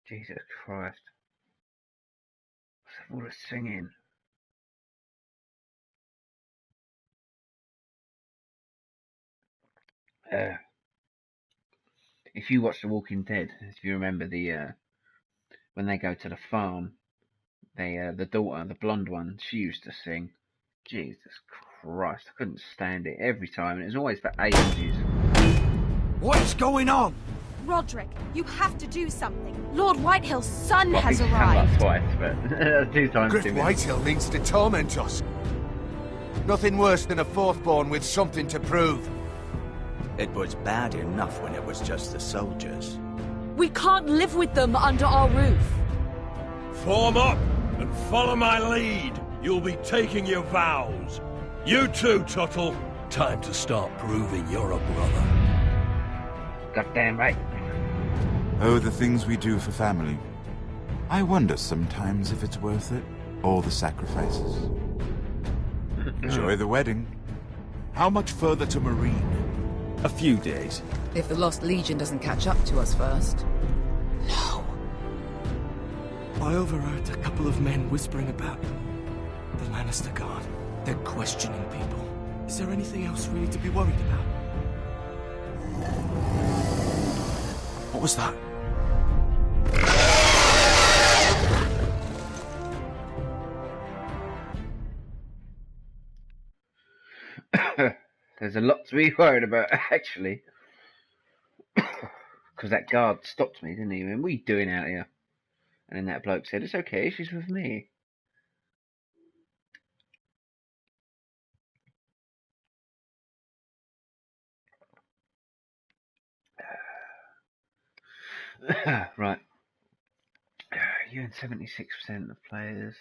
Jesus Christ. What's all the singing? If you watch The Walking Dead, if you remember the when they go to the farm, they the daughter, the blonde one, she used to sing. Jesus Christ, I couldn't stand it every time, and it was always for ages. What's going on? Roderick, you have to do something. Lord Whitehill's son Well, has I arrived. twice, but 2 times Griff too many. Whitehill means to torment us. Nothing worse than a fourthborn with something to prove. It was bad enough when it was just the soldiers. We can't live with them under our roof. Form up and follow my lead. You'll be taking your vows. You too, Tuttle. Time to start proving you're a brother. Goddamn right. Oh, the things we do for family. I wonder sometimes if it's worth it, all the sacrifices. Enjoy the wedding. How much further to Marine? A few days. If the Lost Legion doesn't catch up to us first. No. I overheard a couple of men whispering about the Lannister Guard. They're questioning people. Is there anything else really to be worried about? What was that? There's a lot to be worried about, actually. Because that guard stopped me, didn't he? What are you doing out here? And then that bloke said, it's okay, she's with me. Right. You and 76% of players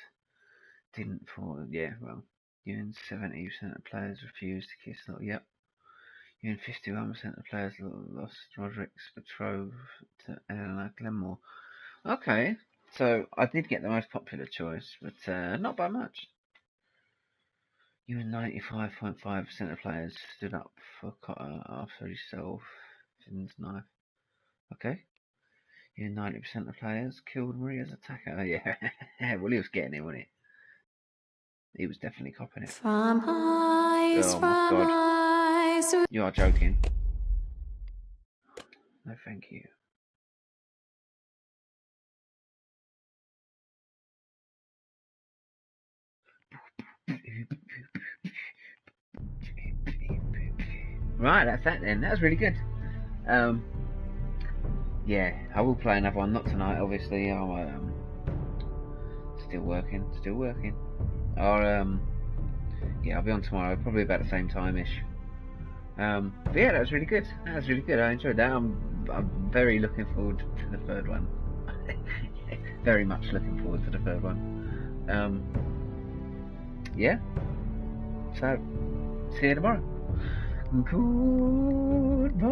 didn't fall. Yeah, well, you and 70% of players refused to kiss. Yep. You and 51% of players lost Roderick's betrothed to Eleanor Glenmore. Okay, so I did get the most popular choice, but not by much. You and 95.5% of players stood up for Cotter after he stole Finn's knife. Okay. You and 90% of players killed Maria's attacker. Oh, yeah. Well, he was getting it, wasn't he? He was definitely copping it. Oh my god. You are joking. No, thank you. Right, that's that then. That was really good. Yeah, I will play another one. Not tonight, obviously. I'm still working. Yeah, I'll be on tomorrow, probably about the same time-ish. But yeah, that was really good. I enjoyed that. I'm very looking forward to the third one. Very much looking forward to the third one. Yeah. So, see you tomorrow. Goodbye.